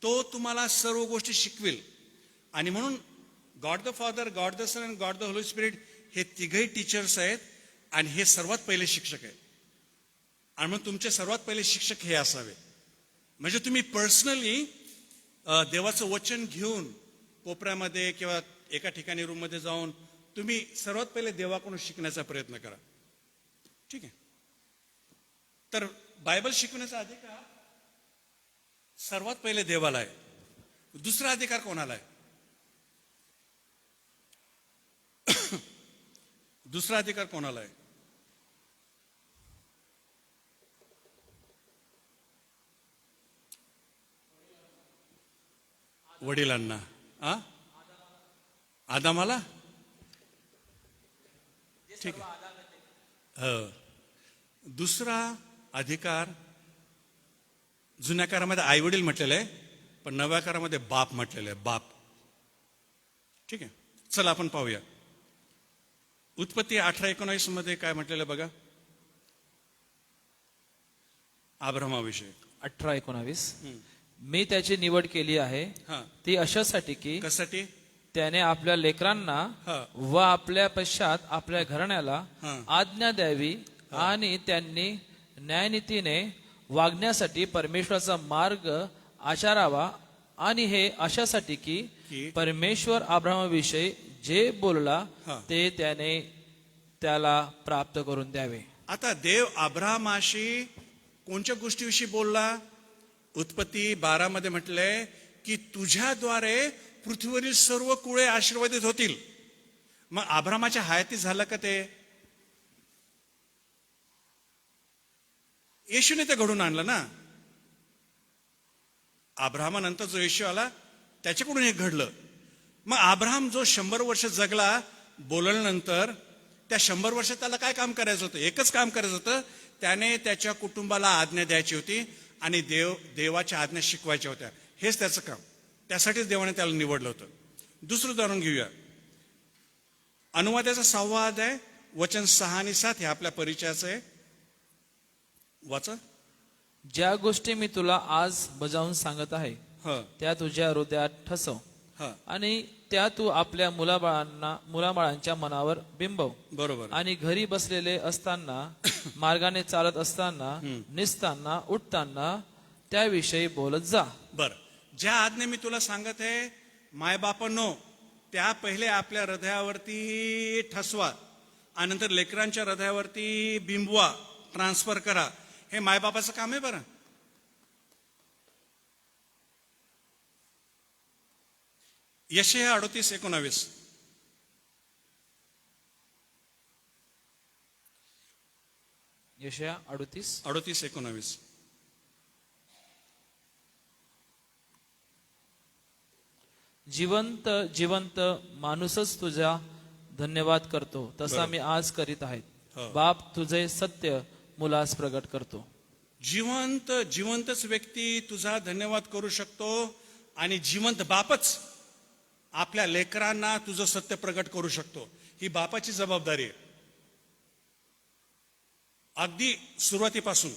तो तुम्हाला सर्व गोष्टी शिकवेल. आणि म्हणून God the father, God the son आणि गॉड द होली स्पिरिट हे तिघही टीचर्स आहेत आणि हे सर्वात पहिले शिक्षक आहेत. आणि म्हणून तुमचे सर्वात पहिले शिक्षक हे असावे. म्हणजे तुम्ही पर्सनली देवाचं वचन घेऊन कोपऱ्यामध्ये किंवा एका ठिकाणी रूममध्ये जाऊन तुम्ही सर्वात पहिले देवाकडून शिकण्याचा प्रयत्न करा. ठीक आहे. तर बायबल शिकवण्याचा अधिकार सर्वात पहिले देवाला आहे. दुसरा अधिकार कोणाला आहे? दुसरा अधिकार कोणाला आहे? वडिलांना. आदामाला. ठीक आहे. दुसरा अधिकार जुन्या काळामध्ये आई वडील म्हटलेलं आहे, पण नव्या काळामध्ये बाप म्हटलेलं आहे. बाप. ठीक आहे. चला आपण पाहूया. उत्पत्ती 18:19 मध्ये काय म्हटलेलं आहे बघा, अब्रामाविषयी. 18:19. मी त्याची निवड केली आहे ती अशासाठी की कशासाठी? त्याने आपल्या लेकरांना व आपल्या पश्चात आपल्या घराण्याला आज्ञा द्यावी आणि त्यांनी न्यायनीतीने वागण्यासाठी परमेश्वराचा मार्ग आचरावा. आणि हे अशासाठी की परमेश्वर अब्रामाविषयी जे बोलला ते त्याने त्याला प्राप्त करून द्यावे. आता देव अब्रामाशी कोणत्या गोष्टीविषयी बोलला? उत्पत्ती 12 मध्ये म्हटलंय की तुझ्याद्वारे पृथ्वीवरील सर्व कुळे आशीर्वादित होतील. मग अब्रामाच्या हयातीत झालं का ते? येशूने ते घडून आणलं ना. अब्रामानंतर जो येशू आला त्याच्याकडून हे घडलं. मग अब्राम जो 100 वर्ष जगला बोलल्यानंतर, त्या 100 वर्षात त्याला काय काम करायचं होतं? एकच काम करायचं होतं. त्याने त्याच्या कुटुंबाला आज्ञा द्यायची होती आणि देवाच्या आज्ञा शिकवायच्या होत्या. हेच त्याचं काम. त्यासाठीच देवाने त्याला निवडलं होतं. दुसरं उदाहरण घेऊया. अनुवादाचा 6वा अध्याय वचन 6 आणि 7 हे आपल्या परिचयाचं आहे. वाचा. ज्या गोष्टी मी तुला आज बजावून सांगत आहे ह त्या तुझ्या हृदयात ठसव ह आणि त्या तू आपल्या मुलाबाळांच्या मनावर बिंबव. बरोबर. आणि घरी बसलेले असताना, मार्गाने चालत असताना, निसताना, उठताना त्याविषयी बोलत जा. बर. ज्या आज्ञा मी तुला सांगत आहे मायबापांनो, त्या पहिले आपल्या हृदयावरती ठसवा आणि नंतर लेकरांच्या हृदयावरती बिंबवा, ट्रान्सफर करा. हे मायबापाचं काम आहे बरं. यशया 38:19. यशया 38. 38:19. जिवंत जिवंत माणूसच तुझा धन्यवाद करतो, तसा मी आज करीत आहे. बाप तुझे सत्य मुलास प्रगट करतो. जिवंतच व्यक्ती तुझा धन्यवाद करू शकतो आणि जिवंत बापच आपल्या लेकरांना तुझं सत्य प्रगट करू शकतो. ही बापाची जबाबदारी आहे. अगदी सुरुवातीपासून.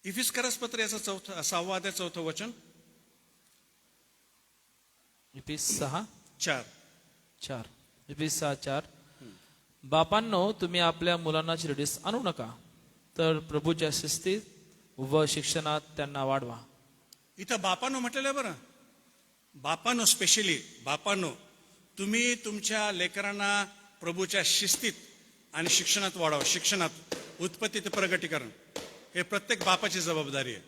इफिस्करस पत्र याचं 6वा अध्याय 4थं वचन. इफिस 6:4. 4. इफिस 6:4. बापांनो, तुम्ही आपल्या मुलांना चिरडीस आणू नका, तर प्रभूच्या शिस्तीत व शिक्षणात त्यांना वाढवा. इथं बापांनो म्हटलेलं आहे बरं. बापांनो, स्पेशली बापांनो, तुम्ही तुमच्या लेकरांना प्रभूच्या शिस्तीत आणि शिक्षणात वाढवा. शिक्षणात उत्पत्ती ते प्रगटीकरण हे प्रत्येक बापाची जबाबदारी आहे.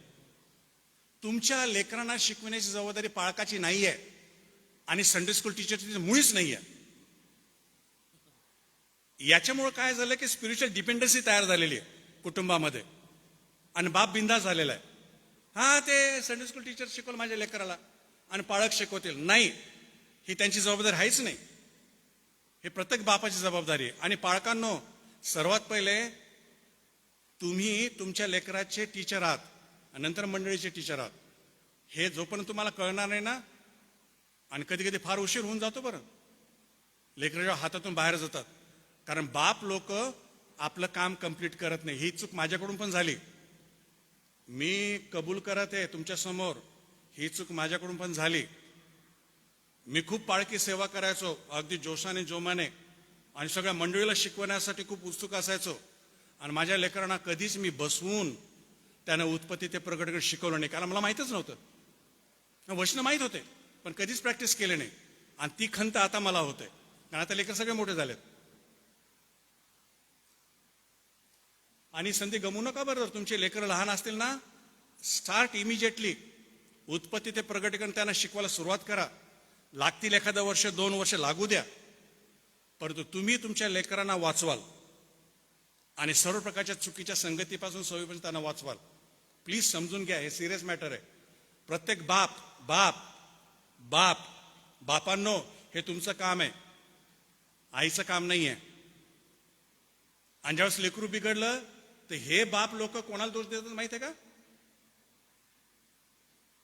तुमच्या लेकरांना शिकविण्याची जबाबदारी पालकाची नाही आहे आणि संडे स्कूल टीचरची मुळीच नाही आहे. याच्यामुळे काय झालं की स्पिरिच्युअल डिपेंडन्सी तयार झालेली आहे कुटुंबामध्ये आणि बाप बिंदास झालेला आहे. हा, ते संडे स्कूल टीचर शिकवलं माझ्या लेकराला आणि पालक शिकवतील. नाही, ही त्यांची जबाबदारी आहेच नाही. हे प्रत्येक बापाची जबाबदारी आहे. आणि पालकांनो, सर्वात पहिले तुम्ही तुमच्या लेकराचे टीचर आहात आणि नंतर मंडळीचे टीचर आहात. हे जोपर्यंत तुम्हाला कळणार नाही ना, आणि कधी कधी फार उशीर होऊन जातो बरं, लेकराच्या हातातून बाहेर जातात. कारण बाप लोक आपलं काम कंप्लीट करत नाही. ही चूक माझ्याकडून पण झाली. मी कबूल करत आहे तुमच्या समोर, ही चूक माझ्याकडून पण झाली. मी खूप पाळकी सेवा करायचो, अगदी जोशाने जोमाने, आणि सगळ्या मंडळीला शिकवण्यासाठी खूप उत्सुक असायचो. आणि माझ्या लेकरांना कधीच मी बसवून त्यानं उत्पत्ती ते प्रगट शिकवलं नाही, कारण मला माहीतच नव्हतं. वचनं माहीत होते पण कधीच प्रॅक्टिस केले नाही. आणि ती खंत आता मला होते, कारण आता लेकर सगळे मोठे झालेत. आणि संधी गमू नका बरं. तुमचे लेकर लहान असतील ना, स्टार्ट इमिजिएटली उत्पत्ती ते प्रगटीकरण त्यांना शिकवायला सुरुवात करा. लागतील एखादं वर्ष 2 वर्ष लागू द्या, परंतु तुम्ही तुमच्या लेकरांना वाचवाल आणि सर्व प्रकारच्या चुकीच्या संगतीपासून सवयीपासून त्यांना वाचवाल. प्लीज समजून घ्या, हे सिरियस मॅटर आहे. प्रत्येक बापांनो, हे तुमचं काम आहे, आईचं काम नाही आहे. आणि ज्यावेळेस लेकरू बिघडलं तर हे बाप लोक कोणाला दोष देतात माहिती आहे का?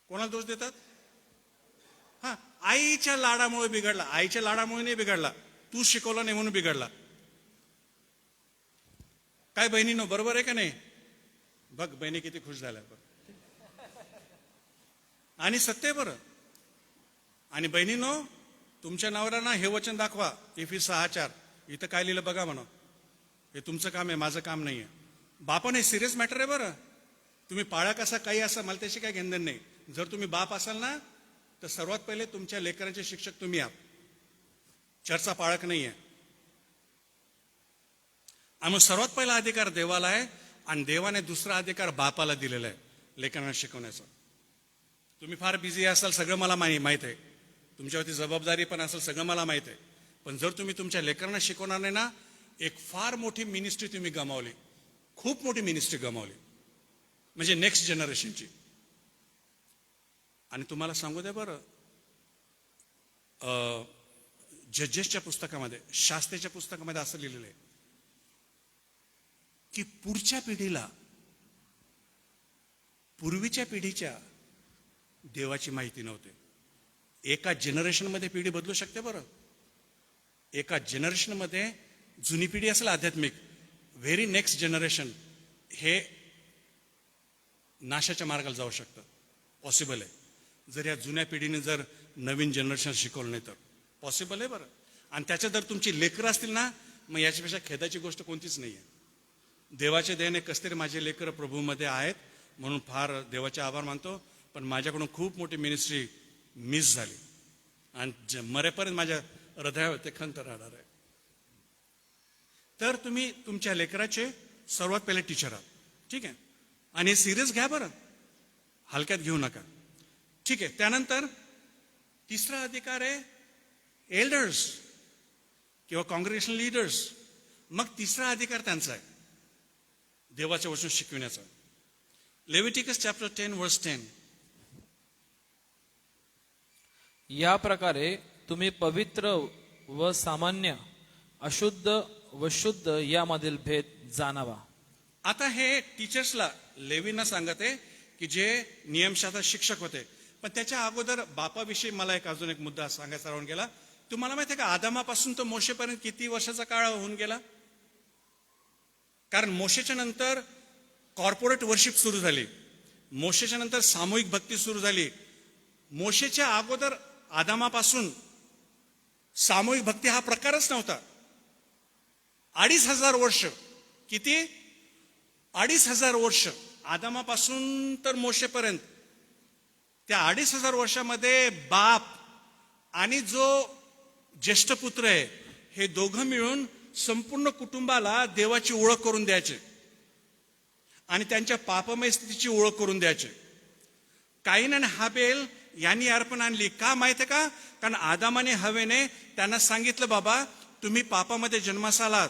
कोणाला दोष देतात? हा, आईच्या लाडामुळे बिघडला. आईच्या लाडामुळे नाही बिघडला, तू शिकवला नाही म्हणून बिघडला. काय बहिणीनो, बरोबर आहे का नाही? बघ बहिणी किती खुश झाल्या. आणि सत्य बरं. आणि बहिणीनो, तुमच्या नवऱ्यांना हे वचन दाखवा. इफिस 6:4 इथं काय लिहिलं बघा म्हणा. हे तुमचं काम आहे, माझं काम नाही आहे. बापन हे सिरियस मॅटर आहे बरं. तुम्ही पाळक असा काही असा, मला त्याशी काही घेणं नाही. जर तुम्ही बाप असाल ना, तर सर्वात पहिले तुमच्या लेकरांचे शिक्षक तुम्ही आहात, चर्चा पाळक नाही आहे. आणि मग सर्वात पहिला अधिकार देवाला आहे आणि देवाने दुसरा अधिकार बापाला दिलेला आहे लेकरांना शिकवण्याचा. तुम्ही फार बिझी असाल, सगळं मला माहीत आहे, तुमच्यावरती जबाबदारी पण असेल, सगळं मला माहीत आहे. पण जर तुम्ही तुमच्या लेकरांना शिकवणार नाही ना, एक फार मोठी मिनिस्ट्री तुम्ही गमावली, खूप मोठी मिनिस्ट्री गमावली, म्हणजे नेक्स्ट जनरेशनची. आणि तुम्हाला सांगू द्या बरं, जजेसच्या पुस्तकामध्ये, शास्त्रीच्या पुस्तकामध्ये असं लिहिलेलं आहे की पुढच्या पिढीला पूर्वीच्या पिढीच्या देवाची माहिती नव्हती. एका जनरेशनमध्ये पिढी बदलू शकते बरं. एका जनरेशनमध्ये जुनी पिढी असेल आध्यात्मिक, व्हेरी नेक्स्ट जनरेशन हे नाशाच्या मार्गाला जाऊ शकतं, पॉसिबल आहे. जर या जुन्या पिढीने जर नवीन जनरेशन शिकवलं नाही तर पॉसिबल आहे बरं. आणि त्याच्यात जर तुमची लेकरं असतील ना, मग याच्यापेक्षा खेदाची गोष्ट कोणतीच नाही आहे. देवाचे देणे कसतरी माझे लेकरं प्रभूमध्ये आहेत, म्हणून फार देवाचे आभार मानतो. पण माझ्याकडून खूप मोठी मिनिस्ट्री मिस झाली आणि मरेपर्यंत माझ्या हृदयावर ते खंत राहणार आहे. तर तुम्ही तुमच्या लेकराचे सर्वात पहिले टीचर आहात, ठीक आहे. आणि सिरियस घ्या बरं, हलक्यात घेऊ नका, ठीक आहे. त्यानंतर तिसरा अधिकार आहे एल्डर्स किंवा कॉंग्रेगेशन लीडर्स. मग तिसरा अधिकार त्यांचा आहे देवाचं वचन शिकविण्याचा. लेविटिकस चॅप्टर 10 वर्स 10. या प्रकारे तुम्ही पवित्र व सामान्य, अशुद्ध व शुद्ध यामधील भेद जाणावा. आता हे टीचर्सला, लेवींना सांगत आहे की जे नियमशास्त्र शिक्षक होते. पण त्याच्या अगोदर बापाविषयी मला अजून एक मुद्दा सांगायचा राहून गेला. तुम्हाला माहिती आहे का, आदामापासून तर मोशेपर्यंत किती वर्षाचा काळ होऊन गेला? कारण मोशेच्या नंतर कॉर्पोरेट वर्शिप सुरू झाली, मोशेच्या नंतर सामूहिक भक्ती सुरू झाली. मोशेच्या अगोदर आदामापासून सामूहिक भक्ती हा प्रकारच नव्हता. 2500 वर्ष, किती? 2500 वर्ष आदामापासून तर मोशेपर्यंत. त्या 2500 वर्षामध्ये बाप आणि जो ज्येष्ठ पुत्र आहे हे दोघं मिळून संपूर्ण कुटुंबाला देवाची ओळख करून द्यायचे आणि त्यांच्या पापमय स्थितीची ओळख करून द्यायचे. काईन आणि हाबेल यांनी अर्पण आणली. का माहिती आहे का? कारण आदामाने हवेने त्यांना सांगितलं, बाबा तुम्ही पापामध्ये जन्मास आलात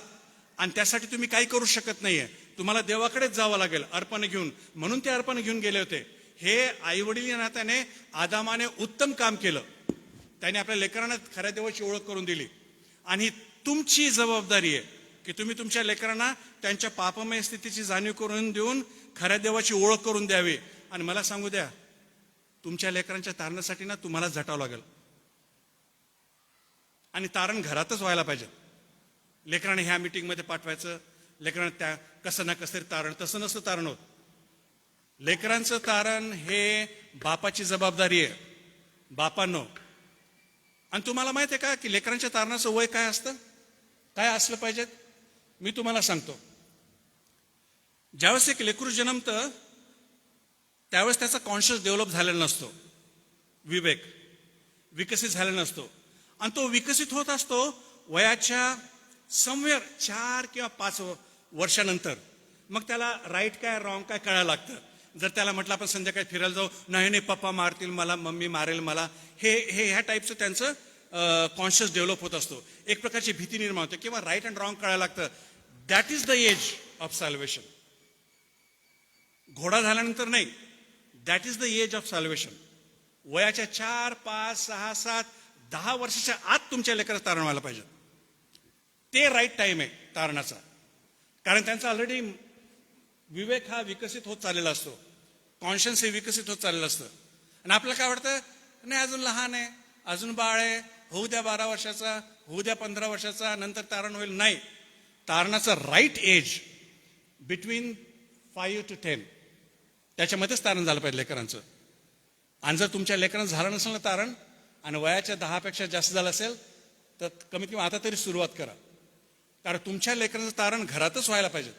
आणि त्यासाठी तुम्ही काही करू शकत नाहीये, तुम्हाला देवाकडेच जावं लागेल अर्पण घेऊन. म्हणून ते अर्पण घेऊन गेले होते. हे आई वडील या नात्याने आदामाने उत्तम काम केलं. त्याने आपल्या लेकरांना खऱ्या देवाची ओळख करून दिली. आणि तुमची जबाबदारी आहे की तुम्ही तुमच्या लेकरांना त्यांच्या पापमय स्थितीची जाणीव करून देऊन खऱ्या देवाची ओळख करून द्यावी. आणि मला सांगू द्या, तुमच्या लेकरांच्या तारणासाठी ना तुम्हाला झटावं लागेल. आणि तारण घरातच व्हायला पाहिजे. लेकरांना ह्या मीटिंगमध्ये पाठवायचं, लेकरांना त्या कसं ना कसं तरी तारण, तसं नसतं तारण होत. लेकरांचं तारण हे बापाची जबाबदारी आहे, बापांनो. आणि तुम्हाला माहिती आहे का की लेकरांच्या तारणाचं वय काय असतं, काय असलं पाहिजे? मी तुम्हाला सांगतो. ज्यावेळेस एक लेकरू जन्मतं त्यावेळेस त्याचा कॉन्शियस डेव्हलप झालेला नसतो, विवेक विकसित झालेला नसतो. आणि तो विकसित होत असतो वयाच्या समवेअर 4 किंवा 5 वर्षानंतर. मग त्याला राईट काय रॉंग काय कळायला लागतं. जर त्याला म्हटलं आपण संध्याकाळी फिरायला जाऊ, नाही नाही पप्पा मारतील मला, मम्मी मारेल मला, हे ह्या टाईपचं त्यांचं कॉन्शियस डेव्हलप होत असतो. एक प्रकारची भीती निर्माण होते किंवा राईट अँड रॉंग कळायला लागतं. That is the age of salvation. घोडा झाल्यानंतर नाही, that is the age of salvation. वयाच्या 4, 5, 6, 7, 10 वर्षाच्या आत तुमच्या लेकराचं तारण व्हायला पाहिजे. ते राईट टाइम आहे तारणाचा. कारण त्यांचा ऑलरेडी विवेक हा विकसित होत चाललेला असतो, कॉन्शियन्स हे विकसित होत चाललेलं असतं. आणि आपल्याला काय वाटतं, नाही अजून लहान आहे, अजून बाळ आहे, होऊ द्या 12 वर्षाचा, होऊ द्या 15 वर्षाचा, नंतर तारण होईल. नाही, तारणाचं राईट एज बिटवीन 5 to 10 त्याच्यामध्येच तारण झालं पाहिजे लेकरांचं. आणि जर तुमच्या लेकरांचं झालं नसेल ना तारण, आणि वयाच्या 10 पेक्षा जास्त झालं असेल, तर कमीत कमी आता तरी सुरुवात करा. कारण तुमच्या लेकरांचं तारण घरातच व्हायला पाहिजे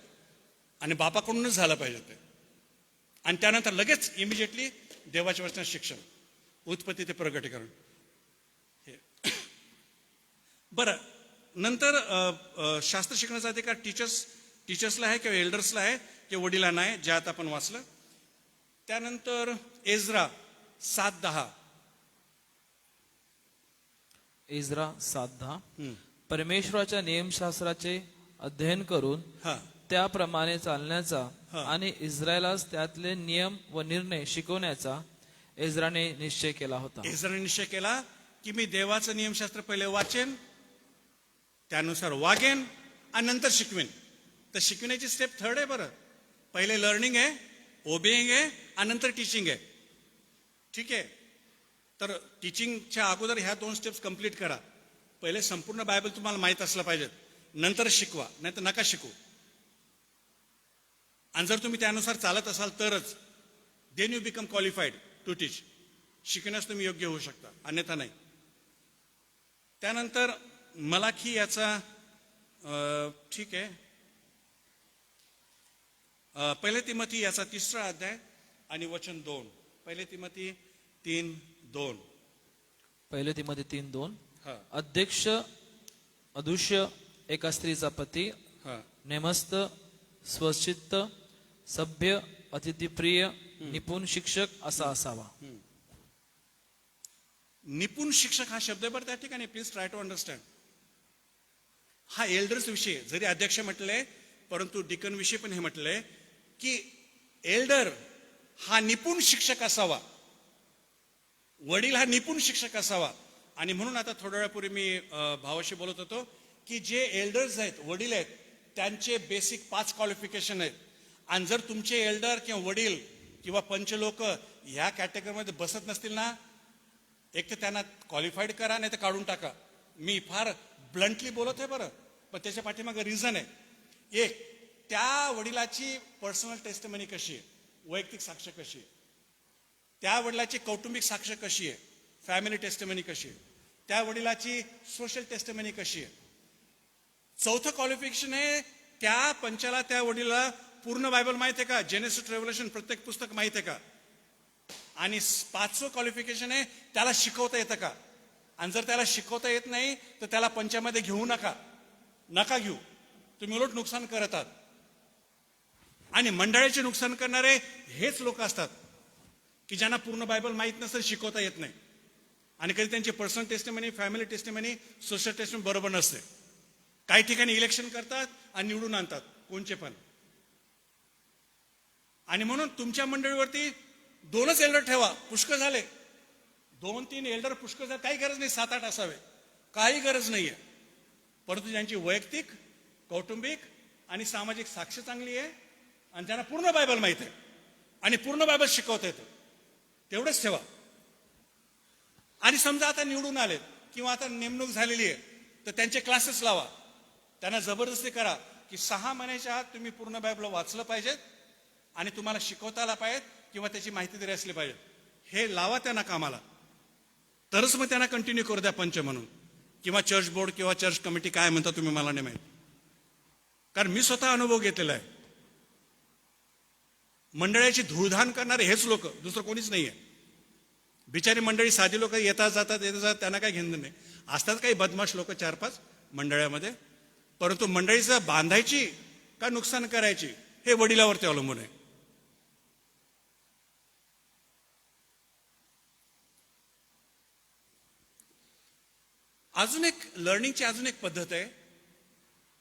आणि बापाकडूनच झालं पाहिजे ते. आणि त्यानंतर लगेच इमिजिएटली देवाच्या वचनात शिक्षण, उत्पत्ती ते प्रगटीकरण. बरं, नंतर शास्त्र शिकण्याचा अधिकार टीचर्स टीचर्सला आहे किंवा एल्डर्सला आहे किंवा वडिलांना आहे, ज्यात आपण वाचलं. त्यानंतर एज्रा 7:10. इज्रा 7:10. परमेश्वराच्या नियमशास्त्राचे अध्ययन करून हा त्याप्रमाणे चालण्याचा हा. आणि इस्रायलास त्यातले नियम व निर्णय शिकवण्याचा इस्राने निश्चय केला होता. एज्राने निश्चय केला की मी देवाचं नियमशास्त्र पहिले वाचेन, त्यानुसार वागेन आणि नंतर शिकवेन. तर शिकवण्याची स्टेप 3rd आहे बरं. पहिले लर्निंग आहे, ओबेईंग आहे आणि नंतर टीचिंग आहे. ठीक आहे. तर टीचिंगच्या अगोदर ह्या 2 स्टेप्स कंप्लीट करा. पहिले संपूर्ण बायबल तुम्हाला माहीत असलं पाहिजे, नंतर शिकवा, नाही तर नका शिकू. आणि जर तुम्ही त्यानुसार चालत असाल तरच then you become qualified to teach. शिकण्यास तुम्ही योग्य होऊ शकता, अन्यथा नाही. त्यानंतर मलाखी याचा ठीक आहे, पहिले तिमोथी याचा 3रा अध्याय आणि वचन 2. पहिले तिमोथी 3:2. पहिले तिमध्ये 3:2. हा अध्यक्ष अदृश्य एका स्त्रीचा पती, हा नेमस्त, स्वचित्त, सभ्य, अतिथीप्रिय, निपुण शिक्षक असा असावा. निपुण शिक्षक हा शब्द आहे बरं त्या ठिकाणी. Please try to understand. हा एल्डर्स विषयी आहे. जरी अध्यक्ष म्हटलंय परंतु डिकन विषयी पण हे म्हटलंय की एल्डर हा निपुण शिक्षक असावा, वडील हा निपुण शिक्षक असावा. आणि म्हणून आता थोड्या वेळापूर्वी मी भावाशी बोलत होतो की जे एल्डर्स आहेत, वडील आहेत, त्यांचे बेसिक 5 क्वालिफिकेशन आहेत. आणि जर तुमचे एल्डर किंवा वडील किंवा पंच लोक ह्या कॅटेगरीमध्ये बसत नसतील ना, एक तर त्यांना क्वालिफाईड करा, नाही तर काढून टाका. मी फार ब्लंटली बोलत आहे बरं, पण त्याच्या पाठीमागे रिझन आहे. एक, त्या वडिलाची पर्सनल टेस्टमनी कशी आहे, वैयक्तिक साक्ष कशी आहे, त्या वडिलाची कौटुंबिक साक्ष कशी आहे, फॅमिली टेस्टमनी कशी आहे, त्या वडिलाची सोशल टेस्टमनी कशी आहे. 4थं क्वालिफिकेशन आहे, त्या पंचाला, त्या वडिलाला पूर्ण बायबल माहित आहे का, जेनेसिस रेव्हल्युशन प्रत्येक पुस्तक माहित आहे का. आणि 5वं क्वालिफिकेशन आहे, त्याला शिकवता येतं का. आणि जर त्याला शिकवता येत नाही तर त्याला पंचामध्ये घेऊ नका घेऊ. तुम्ही उलट नुकसान करत आहात. आणि मंडळाचे नुकसान करणारे हेच लोक असतात की ज्यांना पूर्ण बायबल माहीत नसतं, शिकवता येत नाही. आणि कधी त्यांची personal testimony, family testimony, social testimony बरोबर नसते. काही ठिकाणी इलेक्शन करतात आणि निवडून आणतात कोणचे पण. आणि म्हणून तुमच्या मंडळीवरती 2च एल्डर ठेवा, पुष्कळ झाले. 2-3 एल्डर पुष्कळ झाले, काही गरज नाही 7-8 असावे, काही गरज नाहीये. परंतु ज्यांची वैयक्तिक, कौटुंबिक आणि सामाजिक साक्ष चांगली आहे आणि त्यांना पूर्ण बायबल माहित आहे आणि पूर्ण बायबल शिकवता येतं, तेवढंच ठेवा. आणि समजा आता निवडून आलेत किंवा आता नेमणूक झालेली आहे तर त्यांचे क्लासेस लावा. त्यांना जबरदस्ती करा की 6 महिन्याच्या आत तुम्ही पूर्ण बायबल वाचलं पाहिजेत आणि तुम्हाला शिकवता आला पाहिजे किंवा त्याची माहिती तरी असली पाहिजे. हे लावा त्यांना कामाला, तरच मग त्यांना कंटिन्यू करू द्या पंच म्हणून, किंवा चर्च बोर्ड किंवा चर्च कमिटी काय म्हणता तुम्ही मला नाही माहित. कारण मी स्वतः अनुभव घेतलेला आहे. मंडळाची धूळधान करणारे हेच लोक, दुसरं कोणीच नाहीये. बिचारी मंडळी साधी लोक येतात जातात, त्यांना काय घेणं नाही. असतात काही बदमाश लोक 4-5 मंडळामध्ये, परंतु मंडळीचं बांधायची का नुकसान करायची हे वडिलावरती अवलंबून आहे. अजून एक पद्धत आहे.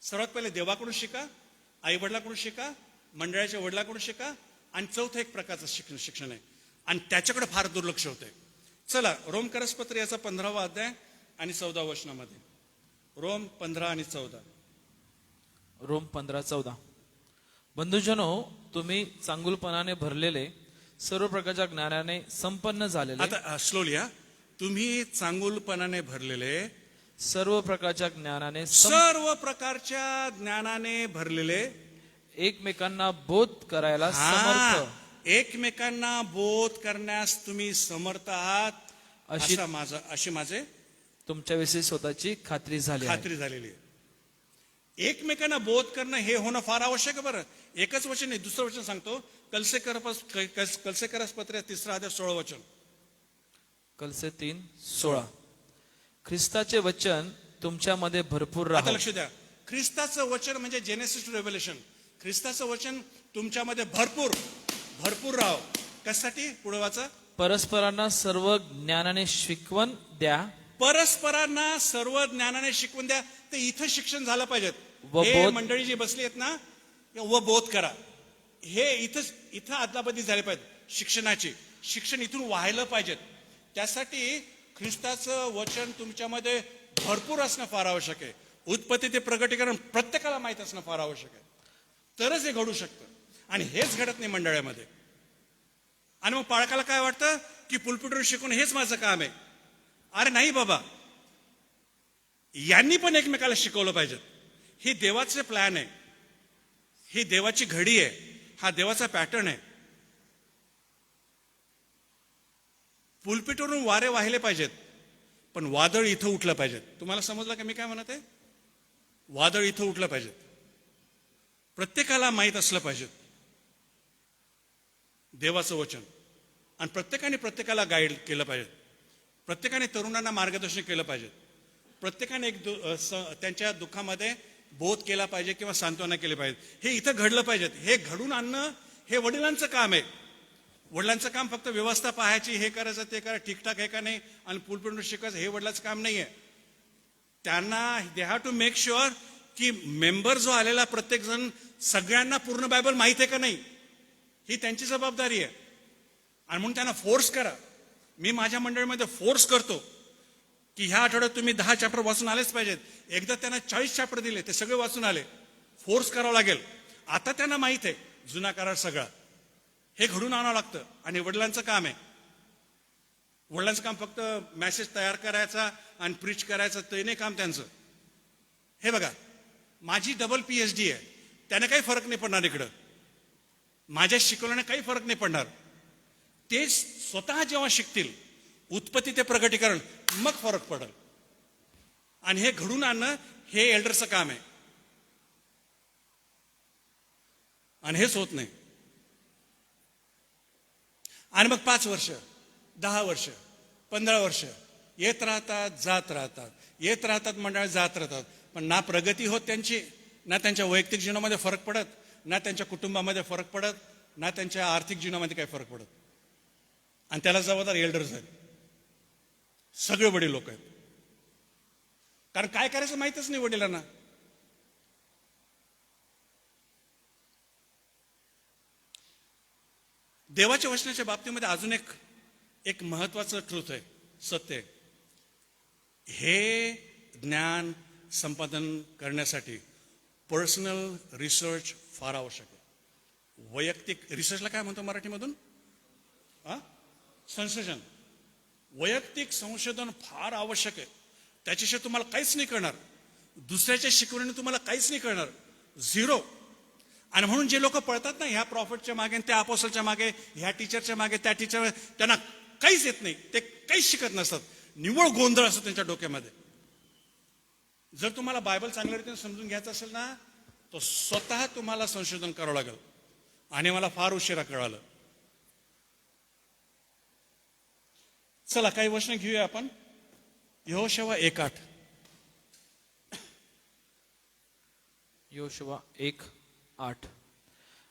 सर्वात पहिले देवाकडून शिका, आई वडिलाकडून शिका, मंडळाच्या वडिलाकडून शिका. आणि 4थं एक प्रकारचं शिक्षण आहे आणि त्याच्याकडे फार दुर्लक्ष होतंय. चला रोमकरसपत्र याचा 15वा अध्याय आणि 14 वचनामध्ये. रोम 15 आणि 14. रोम 15:14. बंधुजनो, तुम्ही चांगुलपणाने भरलेले, सर्व प्रकारच्या ज्ञानाने संपन्न झालेले. आता स्लोली हा. तुम्ही चांगुलपणाने भरलेले, सर्व प्रकारच्या ज्ञानाने सर्व प्रकारच्या ज्ञानाने भरलेले, एकमेकांना बोध करायला समर्थ. एकमेकांना बोध करण्यास तुम्ही समर्थ आहात, अशी माझे तुमच्याविषयी स्वतःची खात्री झालेली आहे. एकमेकांना बोध करणं हे होणं फार आवश्यक आहे बरं. एकच वचन नाही, दुसरं वचन सांगतो. कलसेकरस पत्र 3रा अध्याय 16 वचन. कलसे 3:16. ख्रिस्ताचे वचन तुमच्यामध्ये भरपूर आता राहा. लक्ष द्या. ख्रिस्ताचं वचन म्हणजे जेनेसिस टू रेव्हलेशन, ख्रिस्ताचं वचन तुमच्यामध्ये भरपूर भरपूर राहो. कशासाठी? पुढे वाचा. परस्परांना सर्व ज्ञानाने शिकवण द्या. परस्परांना सर्व ज्ञानाने शिकवून द्या. ते इथं शिक्षण झालं पाहिजे. व हे बोध- मंडळी जी बसली आहेत ना, व बोध करा, हे इथं आदलाबदली झाली पाहिजे. शिक्षण इथून व्हायला पाहिजे. त्यासाठी ख्रिस्ताचं वचन तुमच्यामध्ये भरपूर असणं फार आवश्यक आहे. उत्पत्ती ते प्रगटीकरण प्रत्येकाला माहीत असणं फार आवश्यक आहे. तरच हे घडू शकतं. आणि हेच घडत नाही मंडळामध्ये. आणि मग पालकाला काय वाटतं की पुलपिटवर शिकून हेच माझं काम आहे. अरे नाही बाबा, यांनी पण एकमेकाला शिकवलं पाहिजे. ही देवाचे प्लॅन आहे, ही देवाची घडी आहे, हा देवाचा पॅटर्न आहे. पुलपिटवरून वारे वाहिले पाहिजेत, पण वादळ इथं उठलं पाहिजे. तुम्हाला समजलं का मी काय म्हणत आहे? वादळ इथं उठलं पाहिजे. प्रत्येकाला माहीत असलं पाहिजे देवाचं वचन. आणि प्रत्येकाने प्रत्येकाला गाईड केलं पाहिजे. प्रत्येकाने तरुणांना मार्गदर्शन केलं पाहिजे. प्रत्येकाने त्यांच्या दुःखामध्ये बोध केला पाहिजे किंवा सांत्वना केली पाहिजे. हे इथं घडलं पाहिजे. हे घडून आणणं हे वडिलांचं काम आहे. वडिलांचं काम फक्त व्यवस्था पाहायची, हे करायचं ते करायचं, ठीकठाक आहे का नाही, आणि पुलपिटून शिकायचं, हे वडिलांचं काम नाही आहे. त्यांना they have to make sure की मेंबर जो आलेला प्रत्येक जण सगळ्यांना पूर्ण बायबल माहित आहे का नाही, ही त्यांची जबाबदारी आहे. आणि म्हणून त्यांना फोर्स करा. मी माझ्या मंडळीमध्ये फोर्स करतो की ह्या आठवड्यात तुम्ही 10 चॅप्टर वाचून आलेच पाहिजेत. एकदा त्यांना 40 चॅप्टर दिले, ते सगळे वाचून आले. फोर्स करावं लागेल. आता त्यांना माहित आहे जुना करार सगळा, हे घडून आणावं लागतं. आणि वडिलांचं काम आहे. वडिलांचं काम फक्त मेसेज तयार करायचा आणि प्रीच करायचं ते नाही काम त्यांचं. हे बघा, माझी डबल PhD आहे, त्याने काही फरक नाही पडणार इकडं. माझ्या शिकवल्याने काही फरक नाही पडणार. ते स्वतः जेव्हा शिकतील उत्पत्ती ते प्रगटीकरण, मग फरक पडेल. आणि हे घडून आणणं हे एल्डरचं काम आहे. आणि हेच होत नाही. आणि मग 5 वर्ष, 10 वर्ष, 15 वर्ष येत राहतात, जात राहतात, येत राहतात, मंडळात जात राहतात. पण ना प्रगती होत त्यांची, ना त्यांच्या वैयक्तिक जीवनामध्ये फरक पडत, ना त्यांच्या कुटुंबामध्ये फरक पडत, ना त्यांच्या आर्थिक जीवनामध्ये काही फरक पडत. आणि त्याला जबाबदार एल्डर्स आहेत, सगळे वडील लोक आहेत. कारण काय करायचं माहितच नाही वडिलांना. देवाच्या वचनाच्या बाबतीमध्ये अजून एक महत्वाचं ट्रूथ आहे, सत्य आहे. हे ज्ञान संपादन करण्यासाठी पर्सनल रिसर्च फार आवश्यक आहे. वैयक्तिक रिसर्चला काय म्हणतो मराठीमधून? संशोधन. वैयक्तिक संशोधन फार आवश्यक आहे. त्याच्याशिवाय तुम्हाला काहीच नाही कळणार. दुसऱ्याच्या शिकवणीने तुम्हाला काहीच नाही कळणार, झिरो. आणि म्हणून जे लोक पळतात ना ह्या प्रॉफिटच्या मागे, त्या अपोस्टलच्या मागे, ह्या टीचरच्या मागे, त्या टीचर, त्यांना काहीच येत नाही, ते काहीच शिकत नसतात. निव्वळ गोंधळ असतो त्यांच्या डोक्यामध्ये. जर तुम्हाला बायबल चांगल्या रीतीने समजून घ्यायचं असेल ना, तर स्वतः तुम्हाला संशोधन करावं लागेल. आणि मला फार उशिरा कळालं. चला काही वचन घेऊया आपण. यहोशुवा 1:8. यहोशुवा 1:8.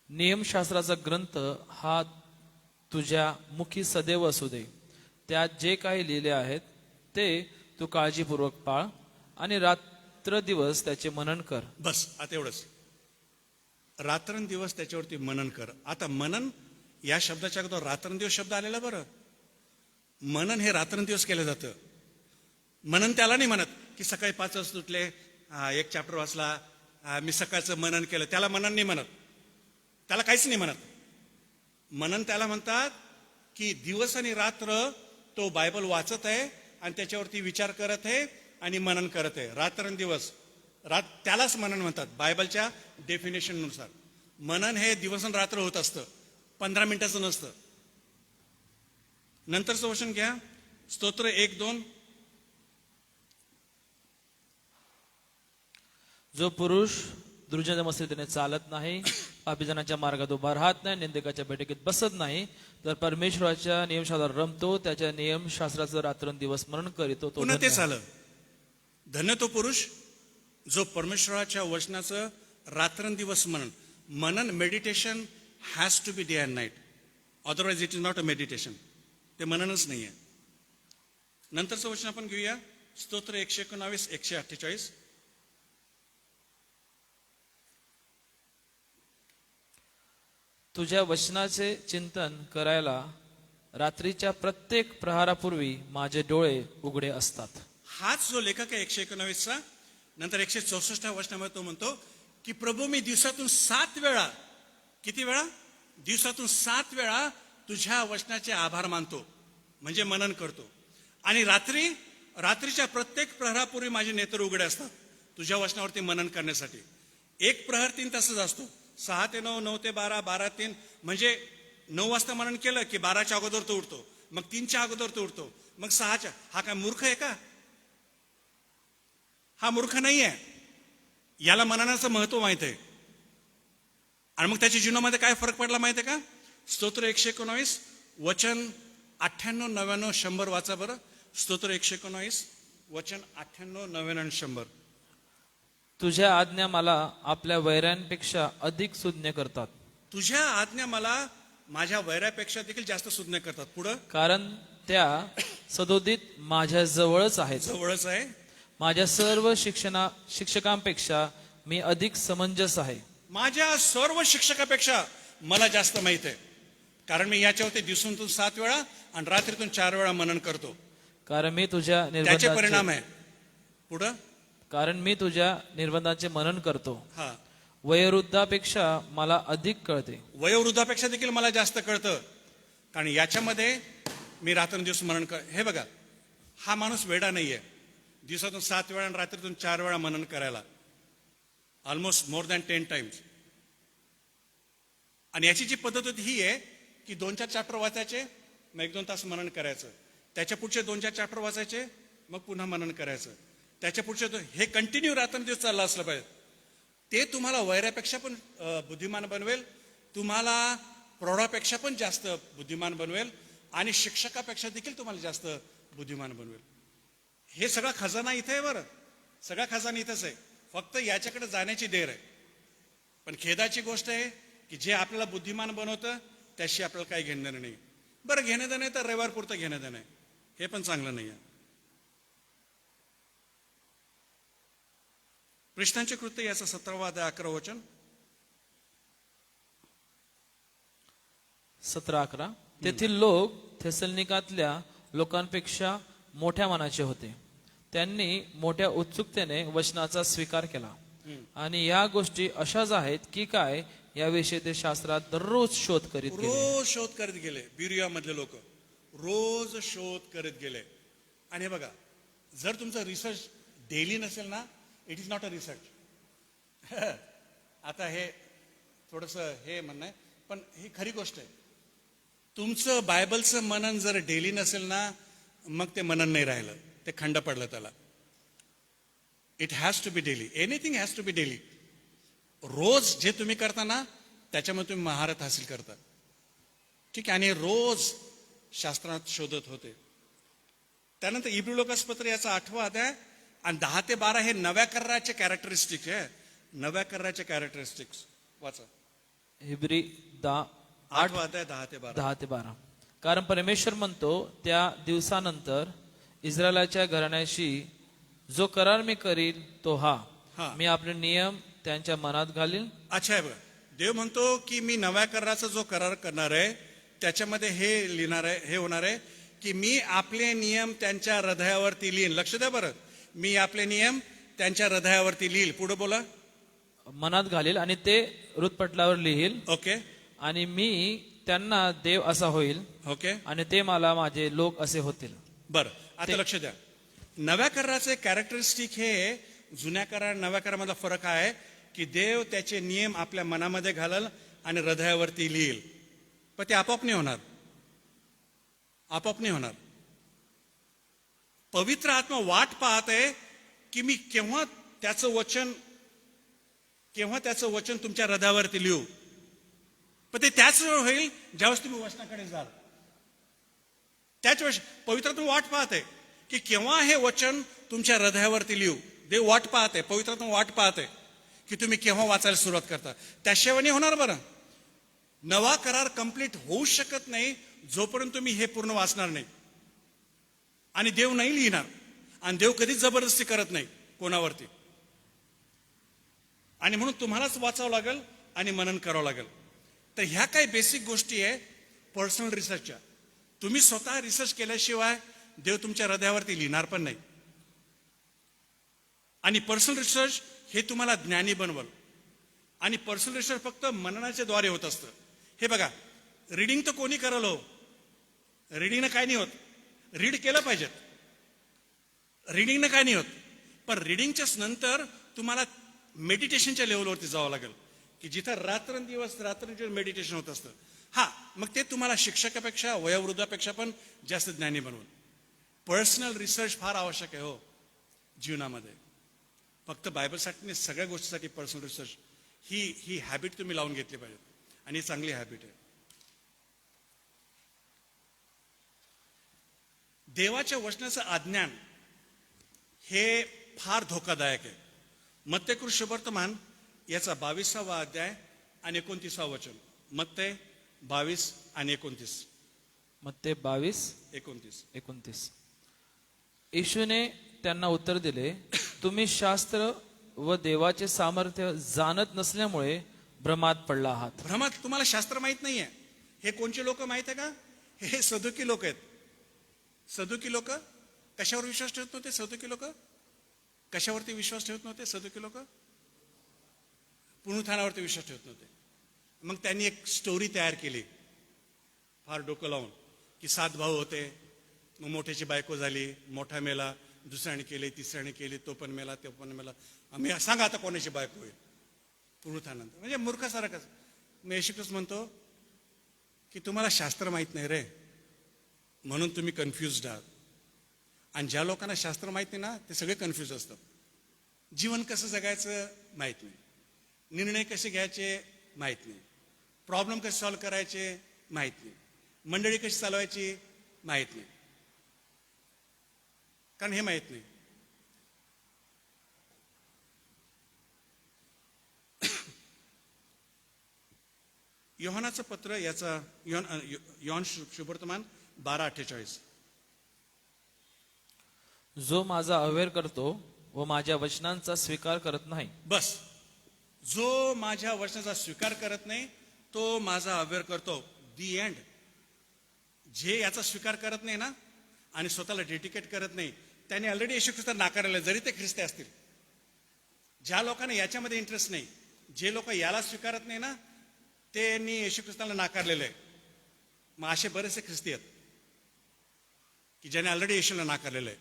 नियमशास्त्राचा ग्रंथ हा तुझ्या मुखी सदैव असू दे. त्यात जे काही लिहिले आहेत ते तू काळजीपूर्वक पाळ आणि रात्रदिवस त्याचे मनन कर. बस आता एवढंच. रात्रंदिवस त्याच्यावरती मनन कर. आता मनन या शब्दाच्या अगोदर रात्रंदिवस शब्द आलेला बरं. मनन हे रात्रंदिवस केलं जातं. मनन त्याला नाही म्हणत की सकाळी 5 वाजता उठले, 1 चॅप्टर वाचला, मी सकाळचं मनन केलं, त्याला मनन नाही म्हणत. त्याला काहीच नाही म्हणत. मनन त्याला म्हणतात की दिवस आणि रात्र तो बायबल वाचत आहे आणि त्याच्यावरती विचार करत आहे आणि मनन करत आहे. रात्रंदिवस त्यालाच मनन म्हणतात बायबलच्या डेफिनेशन नुसार. मनन हे दिवस आणि रात्र होत असतं, 15 मिनिटाचं नसतं. नंतरचं वचन घ्या, स्तोत्र 1:2. जो पुरुष दुर्जन मस्जिदीने चालत नाही, पापीजनाच्या मार्गात उभा राहत नाही, निंदकाच्या बैठकीत बसत नाही, तर परमेश्वराच्या नियमशास्त्रावर रमतो, त्याच्या नियमशास्त्राचं रात्रंदिवस मनन करीतो, तो पुन्हा धन्य तेच आलं. धन्य तो पुरुष जो परमेश्वराच्या वचनाचं रात्रंदिवस मनन. मनन meditation has to be day and night, otherwise it is not a meditation. ते मननच नाही आहे. नंतरचं वचन आपण घेऊया, स्तोत्र 119, 148. तुझ्या वचनाचे चिंतन करायला रात्रीच्या प्रत्येक प्रहारापूर्वी माझे डोळे उघडे असतात. हाच जो लेखक आहे 119चा. नंतर 164 वचनामध्ये तो म्हणतो की प्रभू मी दिवसातून 7 वेळा, किती वेळा? दिवसातून 7 वेळा तुझ्या वचनाचे आभार मानतो, म्हणजे मनन करतो. आणि रात्रीच्या प्रत्येक प्रहरापूर्वी माझे नेत्र उघडे असतात तुझ्या वचनावरती मनन करण्यासाठी. एक प्रहर 3 तासच असतो, 6 ते 9, 9 ते 12, 12 ते 3, म्हणजे 9 वाजता मनन केलं की 12च्या अगोदर तो उठतो, मग 3च्या अगोदर तो उठतो, मग 6च्या. हा काय मूर्ख आहे का? हा मूर्ख नाही आहे. याला मननाचं महत्व माहित आहे. आणि मग त्याच्या जीवनामध्ये काय फरक पडला माहिती आहे का? स्तोत्र 119 वचन 98, 99, 100 वाचा बरं. स्तोत्र 119 वचन 98, 99 आणि 100. तुझ्या आज्ञा मला आपल्या वैऱ्यांपेक्षा अधिक सुज्ञ करतात. तुझ्या आज्ञा मला माझ्या वैरापेक्षा देखील जास्त सुज्ञ करतात. पुढं, कारण त्या सदोदित माझ्या जवळच आहेत. जवळच आहे. माझ्या सर्व शिक्षकांपेक्षा मी अधिक समंजस आहे. माझ्या सर्व शिक्षकापेक्षा मला जास्त माहित आहे, कारण मी याच्यावरती दिवसातून 7 वेळा आणि रात्रीतून 4 वेळा मनन करतो. कारण मी तुझ्या त्याचे परिणाम आहे. पुढं, कारण मी तुझ्या निर्बंधांचे मनन करतो. हा, वयोवृद्धापेक्षा मला अधिक कळते. वयोवृद्धापेक्षा देखील मला जास्त कळतं, कारण याच्यामध्ये मी रात्रंदिवस मनन हे बघा, हा माणूस वेडा नाहीये. दिवसातून 7 वेळा आणि रात्रीतून 4 वेळा मनन करायला, ऑलमोस्ट मोर दॅन 10 टाइम्स. आणि याची जी पद्धत होती ही आहे की 2-4 चॅप्टर वाचायचे, मग 1-2 तास मनन करायचं. त्याच्या पुढचे 2-4 चॅप्टर वाचायचे, मग पुन्हा मनन करायचं. त्याच्या पुढचे हे कंटिन्यू रात्रंदिवस चाललं असलं पाहिजे. ते तुम्हाला वैरापेक्षा पण बुद्धिमान बनवेल, तुम्हाला प्रौढापेक्षा पण जास्त बुद्धिमान बनवेल, आणि शिक्षकापेक्षा देखील तुम्हाला जास्त बुद्धिमान बनवेल. हे सगळा खजाना इथे आहे बरं, सगळा खजाना इथंच आहे. फक्त याच्याकडे जाण्याची देर आहे. पण खेदाची गोष्ट आहे की जे आपल्याला बुद्धिमान बनवतं त्याशी आपल्याला काही घेणं देणं नाही. बरं, घेणं देणं आहे तर रविवार पुरतं घेणं देणं आहे, हे पण चांगलं नाही आहे. प्रश्नांचे कृत्य याचा 17वा अध्याय 11 वचन. 17-11. तेथील लोक थेसलनिकातल्या लोकांपेक्षा मोठ्या मनाचे होते. त्यांनी मोठ्या उत्सुकतेने वचनाचा स्वीकार केला. आणि या गोष्टी अशाच आहेत की काय याविषयी ते शास्त्रात दररोज शोध करीत गेले. रोज शोध करत गेले. बिरिया मधले लोक रोज शोध करत गेले. आणि हे बघा, जर तुमचं रिसर्च डेली नसेल ना, it is not a research. आता हे थोडंसं हे म्हणणं आहे, पण ही खरी गोष्ट आहे. तुमचं बायबलचं मनन जर डेली नसेल ना, मग ते मनन नाही राहिलं, ते खंड पडलं त्याला. It has to be daily. Anything has to be daily. रोज जे तुम्ही करता ना, त्याच्यामध्ये तुम्ही महारथ हासिल करता. ठीक आहे. आणि रोज शास्त्रात शोधत होते. त्यानंतर इब्री लोकासपत्र याचा 8वा अध्याय आणि 10 ते 12 हे नव्या कराराचे कॅरेक्टरिस्टिक्स आहे. नव्या कराराचे कॅरेक्टरिस्टिक्स वाचा. हिब्री 8वा अध्याय 10 ते 12. 10 ते 12. कारण परमेश्वर म्हणतो, त्या दिवसानंतर इस्रायलाच्या घराण्याशी जो करार मी करील तो हा, मी आपले नियम त्यांच्या मनात घालील. अच्छा आहे बघा, देव म्हणतो की मी नव्या कराराचा जो करार करणार आहे त्याच्यामध्ये हे लिहिणार आहे, हे होणार आहे की मी आपले नियम त्यांच्या हृदयावरती लिहीन. लक्ष द्या बरं, मी आपले नियम त्यांच्या हृदयावरती लिहिल. पुढे बोला. मनात घालील आणि ते हृदपटलावर लिहील. ओके. आणि मी त्यांना देव असा होईल. ओके. आणि ते मला माझे लोक असे होतील. बरं, आता लक्ष द्या. नव्या कराराचे कॅरेक्टरिस्टिक हे जुन्या करार नव्या करारामधला फरक आहे की देव त्याचे नियम आपल्या मनामध्ये घालल आणि हृदयावरती लिहिल. पण ते आपोआप नाही होणार, आपोआप नाही होणार. पवित्र आत्मा वाट पाहत आहे की मी केव्हा त्याचं वचन तुमच्या हृदयावरती लिहू. पण ते त्याच वेळ होईल ज्यावेळेस तुम्ही वचनाकडे जाल. त्याच वेळेस पवित्र आत्मा वाट पाहते की केव्हा हे वचन तुमच्या हृदयावरती लिहू. देव वाट पाहते, पवित्र आत्मा वाट पाहते की तुम्ही केव्हा वाचायला सुरुवात करता. त्याशिवाय नाही होणार बरं. नवा करार कंप्लीट होऊ शकत नाही जोपर्यंत तुम्ही हे पूर्ण वाचणार नाही. आणि देव नाही लिहिणार, आणि देव कधीच जबरदस्ती करत नाही कोणावरती. आणि म्हणून तुम्हालाच वाचावं लागेल आणि मनन करावं लागेल. तर ह्या काही बेसिक गोष्टी आहे पर्सनल रिसर्चच्या. तुम्ही स्वतः रिसर्च केल्याशिवाय देव तुमच्या हृदयावरती लिहिणार पण नाही. आणि पर्सनल रिसर्च हे तुम्हाला ज्ञानी बनवल. आणि पर्सनल रिसर्च फक्त मननाच्या द्वारे होत असतं. हे बघा, रीडिंग तर कोणी करल हो, रीडिंगनं काय नाही होत. रीड केलं पाहिजे, रीडिंगनं काय नाही होत. पण रीडिंगच्याच नंतर तुम्हाला मेडिटेशनच्या लेवलवरती जावं लागेल, की जिथं रात्रंदिवस मेडिटेशन होत असतं. हा, मग ते तुम्हाला शिक्षकापेक्षा वयोवृद्धापेक्षा पण जास्त ज्ञानी बनवून. पर्सनल रिसर्च फार आवश्यक आहे हो जीवनामध्ये. फक्त बायबलसाठी नाही, सगळ्या गोष्टीसाठी पर्सनल रिसर्च ही हॅबिट तुम्ही लावून घेतली पाहिजे. आणि ही चांगली हॅबिट आहे. देवाच्या वचनाचं अज्ञान हे फार धोकादायक आहे. मत्तेकृत शुभवर्तमान याचा 22वा अध्याय आणि 29वा वचन. मत्ते 22 आणि 29. मत्ते 22:29. येशूने त्यांना उत्तर दिले, तुम्ही शास्त्र व देवाचे सामर्थ्य जाणत नसल्यामुळे भ्रमात पडला आहात. भ्रमात, तुम्हाला शास्त्र माहित नाहीये. हे कोणचे लोक माहित आहे का? हे सदुकी लोक आहेत. सदुकी लोक कशावर विश्वास ठेवत नव्हते? सदुकी लोक कशावरती विश्वास ठेवत नव्हते? सदुकी लोक पुनरुत्थानावरती विश्वास ठेवत नव्हते. मग त्यांनी एक स्टोरी तयार केली फार डोकं लावून, की 7 भाऊ होते, मग मोठ्याची बायको झाली, मोठा मेला, दुसऱ्याने केली, तिसऱ्याने केली, तो पण मेला, तो पण मेला. आम्ही सांगा आता कोणाची बायको होईल पुनरुत्थानानंतर. म्हणजे मूर्खासारखंच. मग येशू ख्रिस्त म्हणतो की तुम्हाला शास्त्र माहित नाही रे, म्हणून तुम्ही कन्फ्युज्ड आहात. आणि ज्या लोकांना शास्त्र माहित नाही ना, ते सगळे कन्फ्युज असतात. जीवन कसं जगायचं माहित नाही, निर्णय कसे घ्यायचे माहित नाही, प्रॉब्लेम कसे सॉल्व्ह करायचे माहित नाही, मंडळी कशी चालवायची माहित नाही. कारण हे माहित नाही. योहानाचं पत्र याचा योहान शुभवर्तमान 12:48. जो माझा अव्हेर करतो व माझ्या वचनांचा स्वीकार करत नाही. बस, जो माझ्या वचनाचा स्वीकार करत नाही तो माझा अव्हेर करतो. दी एंड. जे याचा स्वीकार करत नाही ना आणि स्वतःला डेडिकेट करत नाही, त्याने ऑलरेडी येशू ख्रिस्त नाकारलेलं, जरी ते ख्रिस्ती असतील. ज्या लोकांना याच्यामध्ये इंटरेस्ट नाही, जे लोक याला स्वीकारत नाही ना, त्यांनी येशू ख्रिस्ताला नाकारलेलं आहे. मग असे बरेचसे ख्रिस्ती आहेत की ज्याने ऑलरेडी येशूला नाकारलेलं आहे.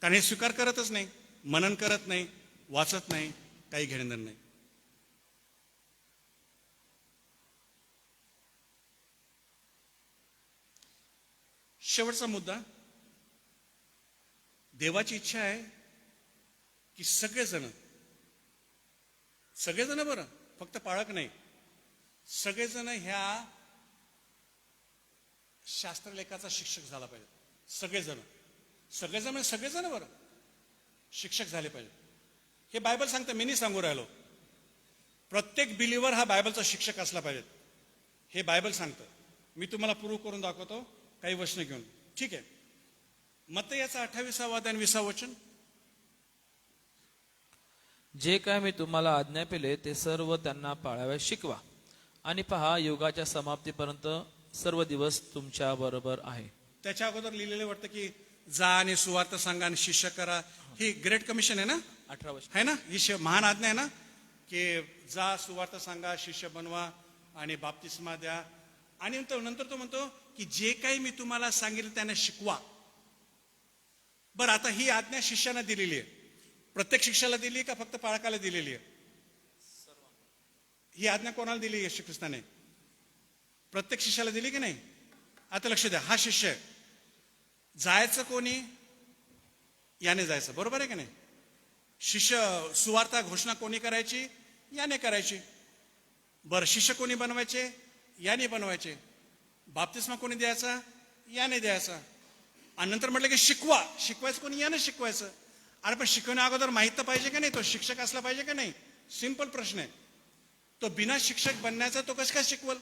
कारण हे स्वीकार करतच नाही, मनन करत नाही, वाचत नाही, काही घेणं नाही. शेवटचा मुद्दा, देवाची इच्छा आहे की सगळेजण बरं, फक्त पाळक नाही, सगळेजण ह्या शास्त्रलेखाचा शिक्षक झाला पाहिजे. सगळेजण बरं शिक्षक झाले पाहिजे. हे बायबल सांगतं, मी नाही सांगू राहिलो. प्रत्येक बिलीवर हा बायबलचा शिक्षक असला पाहिजे, हे बायबल सांगतं. मी तुम्हाला प्रूव्ह करून दाखवतो काही वचनं घेऊन. ठीक आहे. मत्ते याचा 28वा अध्याय आणि 20वा वचन. जे काय मी तुम्हाला आज्ञा केले ते सर्व त्यांना पाळावयास शिकवा, आणि पहा, युगाच्या समाप्तीपर्यंत सर्व दिवस तुमच्या बरोबर आहे. त्याच्या अगोदर लिहिलेले वाटतं की जा आणि सुवार्ता सांगा आणि शिष्य करा. ही ग्रेट कमिशन आहे ना, 18 वर्ष आहे ना, ही महान आज्ञा आहे ना, की जा सुवार्ता सांगा, शिष्य बनवा आणि बाप्तिस्मा द्या. आणि नंतर तो म्हणतो की जे काही मी तुम्हाला सांगितलं त्यांना शिकवा. बरं, आता ही आज्ञा शिष्याला दिलेली आहे. प्रत्येक शिष्याला दिली का फक्त पाळकाला दिलेली आहे? ही आज्ञा कोणाला दिली येशू ख्रिस्ताने? प्रत्येक शिष्याला दिली की नाही? आता लक्ष द्या, हा शिष्य आहे. जायचं कोणी? याने जायचं, बरोबर आहे की नाही? शिष्य सुवार्ता घोषणा कोणी करायची? याने करायची. बरं, शिष्य कोणी बनवायचे? याने बनवायचे. बाप्तिस्मा कोणी द्यायचा? याने द्यायचा. आणि नंतर म्हटलं की शिकवायचं कोणी? याने शिकवायचं. अरे पण शिकवण्या अगोदर माहित तर पाहिजे का नाही? तो शिक्षक असला पाहिजे का नाही? सिंपल प्रश्न आहे. तो बिना शिक्षक बनण्याचा तो कसं काय शिकवल?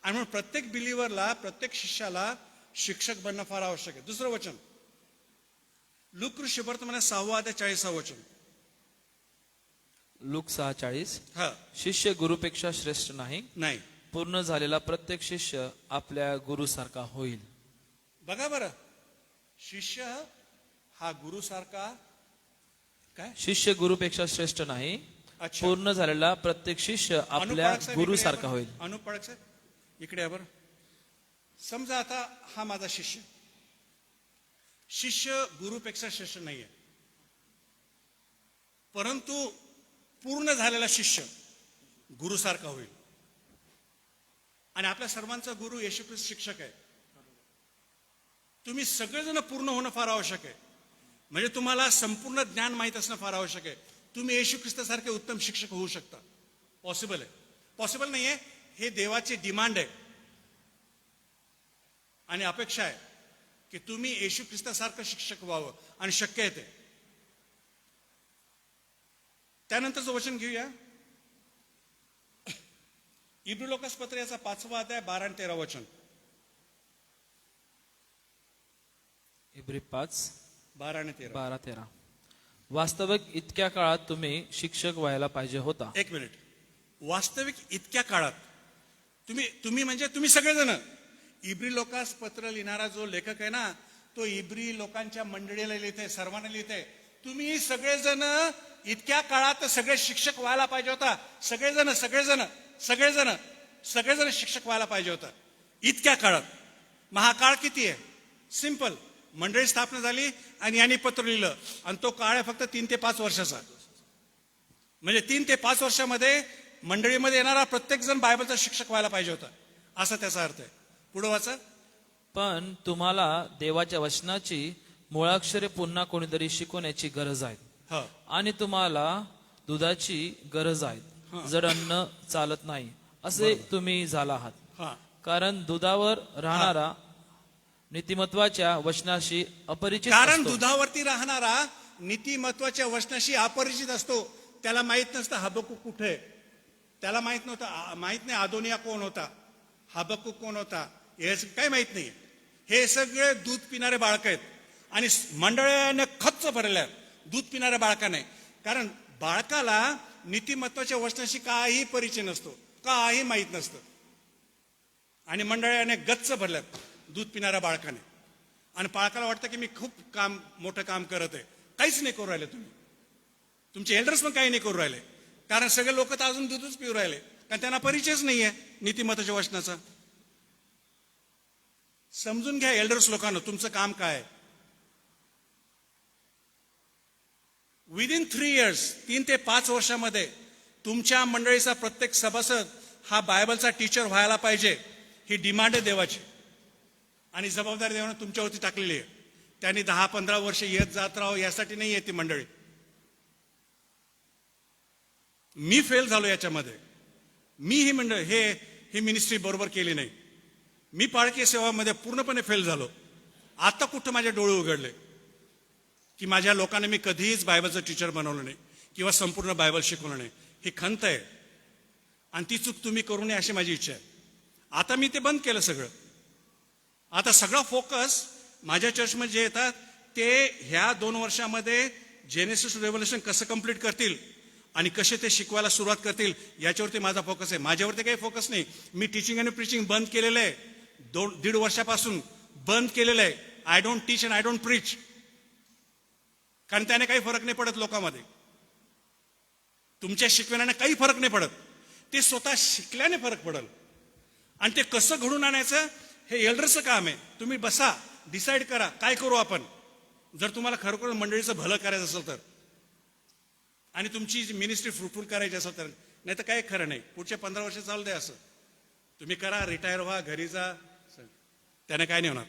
आणि म्हणून प्रत्येक बिलीव्हरला, प्रत्येक शिष्याला शिक्षक बनणं फार आवश्यक आहे. दुसरं वचन लूक वर्तमान 6:40 वचन. लूक 6:40. हा शिष्य गुरुपेक्षा श्रेष्ठ नाही, नाही. पूर्ण झालेला प्रत्येक शिष्य आपल्या गुरुसारखा होईल. बघा बरं, शिष्य हा गुरुसारखा काय? शिष्य गुरुपेक्षा श्रेष्ठ नाही, अच्छा. पूर्ण झालेला प्रत्येक शिष्य आपल्या अनुपळक साहेब, गुरुसारखा इकडे या होईल. बरं. अनुपळक साहेब इकडे या बरं. समजा आता हा माझा शिष्य, शिष्य गुरुपेक्षा श्रेष्ठ नाहीये, परंतु पूर्ण झालेला शिष्य गुरुसारखा होईल. आणि आपल्या सर्वांचा गुरु येशू ख्रिस्त शिक्षक आहे. तुम्ही सगळेजण पूर्ण होणं फार आवश्यक आहे. म्हणजे तुम्हाला संपूर्ण ज्ञान माहीत असणं फार आवश्यक आहे. तुम्ही येशू ख्रिस्तासारखे उत्तम शिक्षक होऊ शकता. पॉसिबल आहे? पॉसिबल नाहीये, हे देवाची डिमांड आहे आणि अपेक्षा आहे की तुम्ही येशू ख्रिस्तासारखं शिक्षक व्हावं, आणि शक्य आहे ते. त्यानंतरचं वचन घेऊया. इब्री लोकासपत्र याचा 5वा अध्याय 12 आणि 13 वचन. इब्री 5, 12 आणि 13. 12-13. वास्तविक इतक्या काळात तुम्ही शिक्षक व्हायला पाहिजे होता. एक मिनिट. वास्तविक इतक्या काळात तुम्ही म्हणजे तुम्ही सगळेजण. इब्री लोकास पत्र लिहिणारा जो लेखक आहे ना, तो इब्री लोकांच्या मंडळीला लिहिते, सर्वांना लिहिते. तुम्ही सगळेजण इतक्या काळात सगळे शिक्षक व्हायला पाहिजे होता. सगळेजण सगळेजण सगळेजण सगळेजण शिक्षक व्हायला पाहिजे होता इतक्या काळात. मग हा काळ किती आहे? सिंपल. मंडळी स्थापना झाली आणि यांनी पत्र लिहिलं, आणि तो काळ आहे फक्त 3 ते 5 वर्षाचा. म्हणजे 3 ते 5 वर्षामध्ये मंडळीमध्ये येणारा प्रत्येक जण बायबलचा शिक्षक व्हायला पाहिजे होता, असा त्याचा अर्थ आहे. पुढे वाचा. पण तुम्हाला देवाच्या वचनाची मुळाक्षरे पुन्हा कोणीतरी शिकवण्याची गरज आहे, हा आणि तुम्हाला दुधाची गरज आहे. जड अन्न चालत नाही असे तुम्ही झाला आहात. हा कारण दुधावर राहणारा नीतिमत्वाच्या वचनाशी अपरिचित कारण असतो. दुधावरती राहणारा नीतिमत्वाच्या वचनाशी अपरिचित असतो. त्याला माहित नसतं हबक्कूक कुठे आहे. त्याला माहित नाही आदोनिया कोण होता, हबक्कूक कोण होता, हे काही माहित नाही. हे सगळे दूध पिणारे बाळक आहेत, आणि मंडळाने खच्च भरल्या दूध पिणाऱ्या बाळकाने. कारण बाळकाला नीतिमत्वाच्या वचनाशी काही परिचय नसतो, काही माहित नसतं, आणि मंडळाने गच्च भरल्यात दूध पिणाऱ्या बाळकाने. आणि बाळकाला वाटतं की मी खूप मोठं काम करत आहे. काहीच नाही करू राहिले तुम्ही. तुमचे एल्डर्स पण काही नाही करू राहिले, कारण सगळे लोक तर अजून दूधच पिऊ राहिले, कारण त्यांना परिचयच नाहीये नीतिमत्वाच्या वचनाचा. समजून घ्या एल्डर्स लोकांना, तुमचं काम काय आहे. विदिन 3 years 3 ते 5 वर्षामध्ये तुमच्या मंडळीचा प्रत्येक सभासद हा बायबलचा टीचर व्हायला पाहिजे. ही डिमांड आहे देवाची, आणि जबाबदारी देवाने तुमच्यावरती टाकलेली आहे. त्यांनी 10-15 वर्ष येत जात राहावं यासाठी नाही येते मंडळी. मी फेल झालो याच्यामध्ये. मी ही मिनिस्ट्री बरोबर केली नाही. मी पाळकीय सेवामध्ये पूर्णपणे फेल झालो. आता कुठं माझे डोळे उघडले की माझ्या लोकांना मी कधीच बायबलचं टीचर बनवलं नाही किंवा संपूर्ण बायबल शिकवलं नाही. ही खंत आहे, आणि ती चूक तुम्ही करू नये अशी माझी इच्छा आहे. आता मी ते बंद केलं सगळं. आता सगळा फोकस माझ्या चर्चमध्ये जे येतात ते ह्या 2 वर्षामध्ये जेनेसिस रेव्होल्युशन कसं कंप्लीट करतील आणि कसे ते शिकवायला सुरुवात करतील याच्यावरती माझा फोकस आहे. माझ्यावरती काही फोकस नाही. मी टीचिंग आणि प्रीचिंग बंद केलेलं आहे. 1.5 वर्षापासून बंद केलेलं आहे. I don't teach and I don't preach, कारण त्याने काही फरक नाही पडत लोकांमध्ये. तुमच्या शिकवण्याने काही फरक नाही पडत. ते स्वतः शिकल्याने फरक पडल, आणि ते कसं घडून आणायचं हे एल्डरचं काम आहे. तुम्ही बसा, डिसाईड करा काय करू आपण, जर तुम्हाला खरोखर मंडळीचं भलं करायचं असेल तर, आणि तुमची मिनिस्ट्री फ्रुटफुल करायची असेल तर. नाही तर काही खरं नाही. पुढच्या 15 वर्ष चालू द्या असं. तुम्ही करा, रिटायर व्हा, घरी जा, त्याने काय नाही होणार.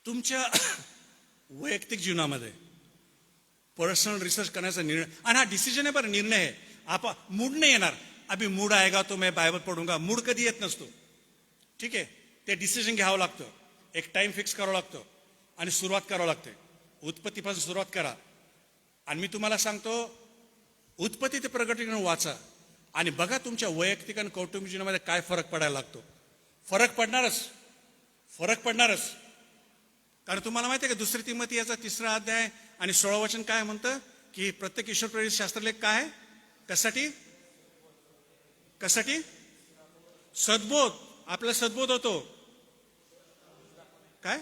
तुमच्या वैयक्तिक जीवनामध्ये पर्सनल रिसर्च करण्याचा निर्णय, आणि हा डिसिजन आहे बरं, निर्णय आहे. मूड नाही येणार. अभी मूड आएगा तो मैं बायबल पढूंगा. मूड कधी येत नसतो. ठीक आहे, ते डिसिजन घ्यावं लागतं, एक टाइम फिक्स करावं लागतं आणि सुरुवात करावं लागते. उत्पत्तीपासून सुरुवात करा. आणि मी तुम्हाला सांगतो, उत्पत्ती ते प्रकटीकरण वाचा आणि बघा तुमच्या वैयक्तिक आणि कौटुंबिक जीवनामध्ये काय फरक पडायला लागतो. फरक पडणारच. कारण तुम्हाला माहिती आहे का, 2 तिमोथेयाचा 3 अध्याय आणि 16 वचन काय म्हणतं की प्रत्येक ईश्वर प्रेरित शास्त्रलेख काय आहे, कशासाठी सद्बोध. आपला सद्बोध होतो काय,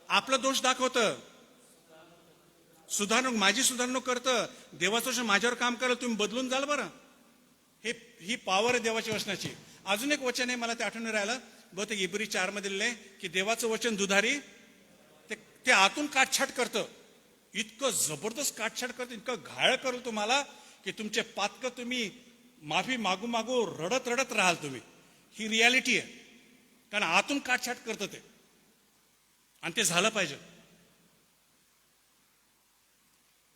आपला दोष दाखवतं, माझी सुधारणूक करतं, देवाचं वचन माझ्यावर काम करायला तुम्ही बदलून जाल. बरं, ही पॉवर आहे देवाच्या वचनाची. अजून एक वचन आहे, मला ते आठवण राहिलं, बहुतेक इब्री 4 मध्ये लिहिलंय की देवाचं वचन दुधारी, ते आतून काटछाट करतं. इतकं जबरदस्त काटछाट करतं, इतकं घाळ करेल तुम्हाला की तुमचे पातकं तुम्ही माफी मागू रडत राहाल तुम्ही. ही रियालिटी आहे. कारण आतून काटछाट करतं ते, आणि ते झालं पाहिजे.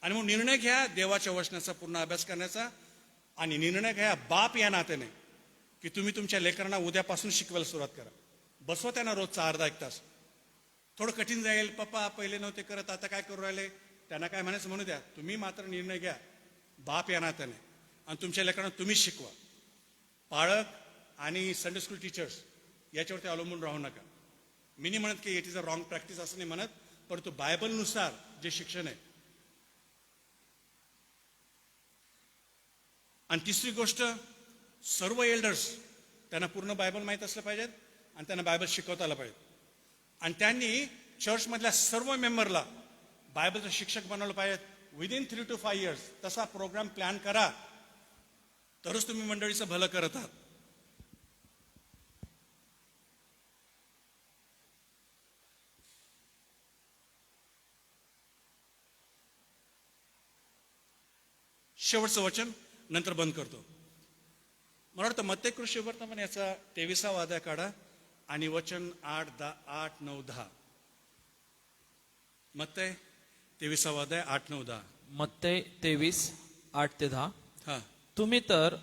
आणि मग निर्णय घ्या देवाच्या वचनाचा पूर्ण अभ्यास करण्याचा, आणि निर्णय घ्या बाप या नात्याने की तुम्ही तुमच्या लेकरांना उद्यापासून शिकवायला सुरुवात करा. बसवा त्यांना रोजचा अर्धा-1 तास. थोडं कठीण जाईल, पप्पा पहिले नव्हते करत आता काय करू राहिले, त्यांना काय म्हणायचं म्हणू द्या. तुम्ही मात्र निर्णय घ्या बाप या नात्याने, आणि तुमच्या लेकरांना तुम्ही शिकवा. पाळक आणि संडे स्कूल टीचर्स याच्यावरती अवलंबून राहू नका. मी नाही म्हणत की it is a wrong practice असं नाही म्हणत, परंतु बायबलनुसार जे शिक्षण आहे. आणि तिसरी गोष्ट, सर्व एल्डर्स त्यांना पूर्ण बायबल माहीत असलं पाहिजेत आणि त्यांना बायबल शिकवता आलं पाहिजे. आणि त्यांनी चर्चमधल्या सर्व मेंबरला बायबलचं शिक्षक बनवलं पाहिजे. विदिन 3 to 5 years तसा प्रोग्राम प्लॅन करा, तरच तुम्ही मंडळीचं भलं करत आहात. शेवटचं वचन नंतर बंद करतो. मला वाटतं मत्ते कृषी वर्तमान याचा 23वा अध्याय काढा आणि वचन 8, 9, 10. मत्ते 23वा अध्याय 8, 9, 10. मत्ते 23, 8 ते 10. हा तुम्ही तर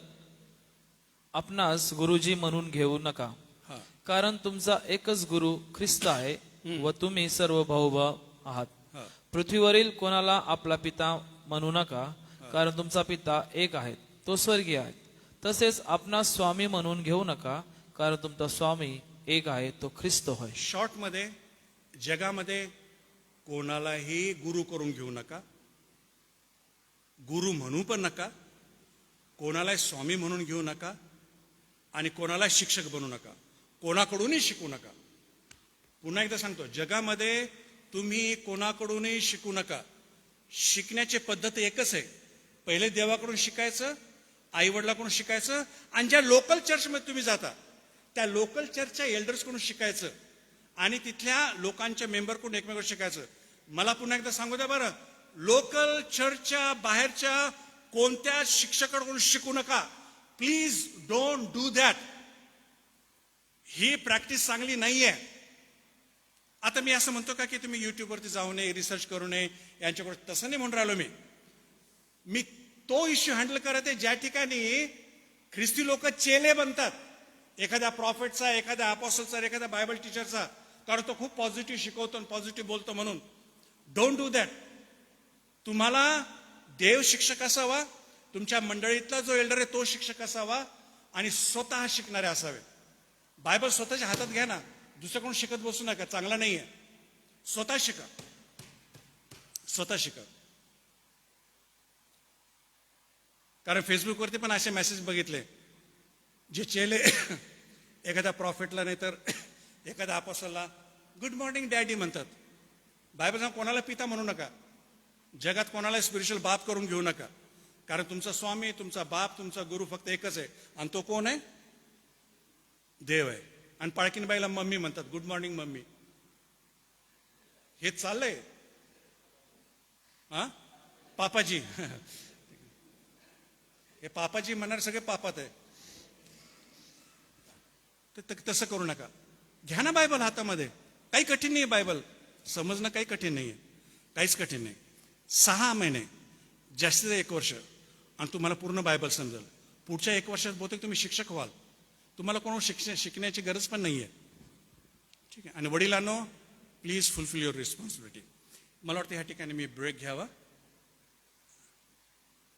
आपणास गुरुजी म्हणून घेऊ नका, हा कारण तुमचा एकच गुरु ख्रिस्त आहे व तुम्ही सर्व भाऊभाव आहात. हा पृथ्वीवरील कोणाला आपला पिता म्हणू नका, कारण तुमचा पिता एक आहे, तो स्वर्गीय आहे. तसेच आपणास स्वामी म्हणून घेऊ नका, कारण तुमचा स्वामी एक आहे, तो ख्रिस्त होय. शॉर्ट मध्ये, जगामध्ये कोणालाही गुरु करून घेऊ नका, गुरु म्हणू पण नका, कोणालाही स्वामी म्हणून घेऊ नका, आणि कोणाला शिक्षक बनवू नका, कोणाकडूनही शिकू नका. पुन्हा एकदा सांगतो, जगामध्ये तुम्ही कोणाकडूनही शिकू नका. शिकण्याची पद्धत एकच आहे, पहिले देवाकडून शिकायचं, आई वडिलाकडून शिकायचं, आणि ज्या लोकल चर्चमध्ये तुम्ही जाता त्या लोकल चर्चच्या एल्डर्सकडून शिकायचं, आणि तिथल्या लोकांच्या मेंबरकडून एकमेकांकडून शिकायचं. मला पुन्हा एकदा सांगू द्या बरं, लोकल चर्चच्या बाहेरच्या कोणत्या शिक्षकाकडून शिकू नका. Please don't do that. He practice चांगली नाहीये. आता मी असं म्हणतो का की तुम्ही युट्यूबवरती जाऊ नये, रिसर्च करू नये, यांच्याकडे, तसं नाही म्हणून राहिलो मी तो इश्यू हँडल करत आहे ज्या ठिकाणी ख्रिस्ती लोक चेले बनतात एखाद्या प्रॉफिटचा, एखाद्या अपॉस्टलचा, एखाद्या बायबल टीचरचा, कारण तो खूप पॉझिटिव्ह शिकवतो आणि पॉझिटिव्ह बोलतो म्हणून. Don't do that. तुम्हाला देव शिक्षक असावा, तुमच्या मंडळीतला जो एल्डर आहे तो शिक्षक असावा, आणि स्वतः शिकणारे असावे. बायबल स्वतःच्या हातात घ्या ना, दुसऱ्याकडून शिकत बसू नका, चांगला नाहीये. स्वतः शिका. कारण फेसबुकवरती पण असे मेसेज बघितले, जे चेले एखाद्या प्रॉफिटला नाही तर एखाद्या अपॉस्टलला गुड मॉर्निंग डॅडी म्हणतात. बायबल सांग कोणाला पिता म्हणू नका, जगात कोणाला स्पिरिच्युअल बाप करून घेऊ नका, कारण तुमचा स्वामी, तुमचा बाप, तुमचा गुरु फक्त एकच आहे, आणि तो कोण आहे? देव आहे. आणि पाळकीनबाईला मम्मी म्हणतात, गुड मॉर्निंग मम्मी. हे चाललंय. हा पापाजी हे पापाजी म्हणणारे सगळे पापात आहे. तसं करू नका. घ्या ना बायबल हातामध्ये, काही कठीण नाही. बायबल समजणं काही कठीण नाहीये, काहीच कठीण नाही. 6 महिने, जास्तीत 1 वर्ष, आणि तुम्हाला पूर्ण बायबल समजेल. पुढच्या 1 वर्षात बहुतेक तुम्ही शिक्षक व्हाल, तुम्हाला कोण शिकण्याची गरज पण नाही आहे. ठीक आहे. आणि वडिलांनो, प्लीज फुलफिल युअर रिस्पॉन्सिबिलिटी. मला वाटतं ह्या ठिकाणी मी ब्रेक घ्यावा.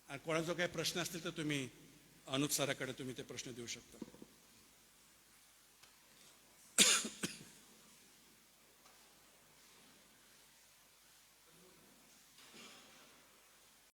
आणि कोणाचा काही प्रश्न असतील तर तुम्ही अनुप सराकडे तुम्ही ते प्रश्न देऊ शकता.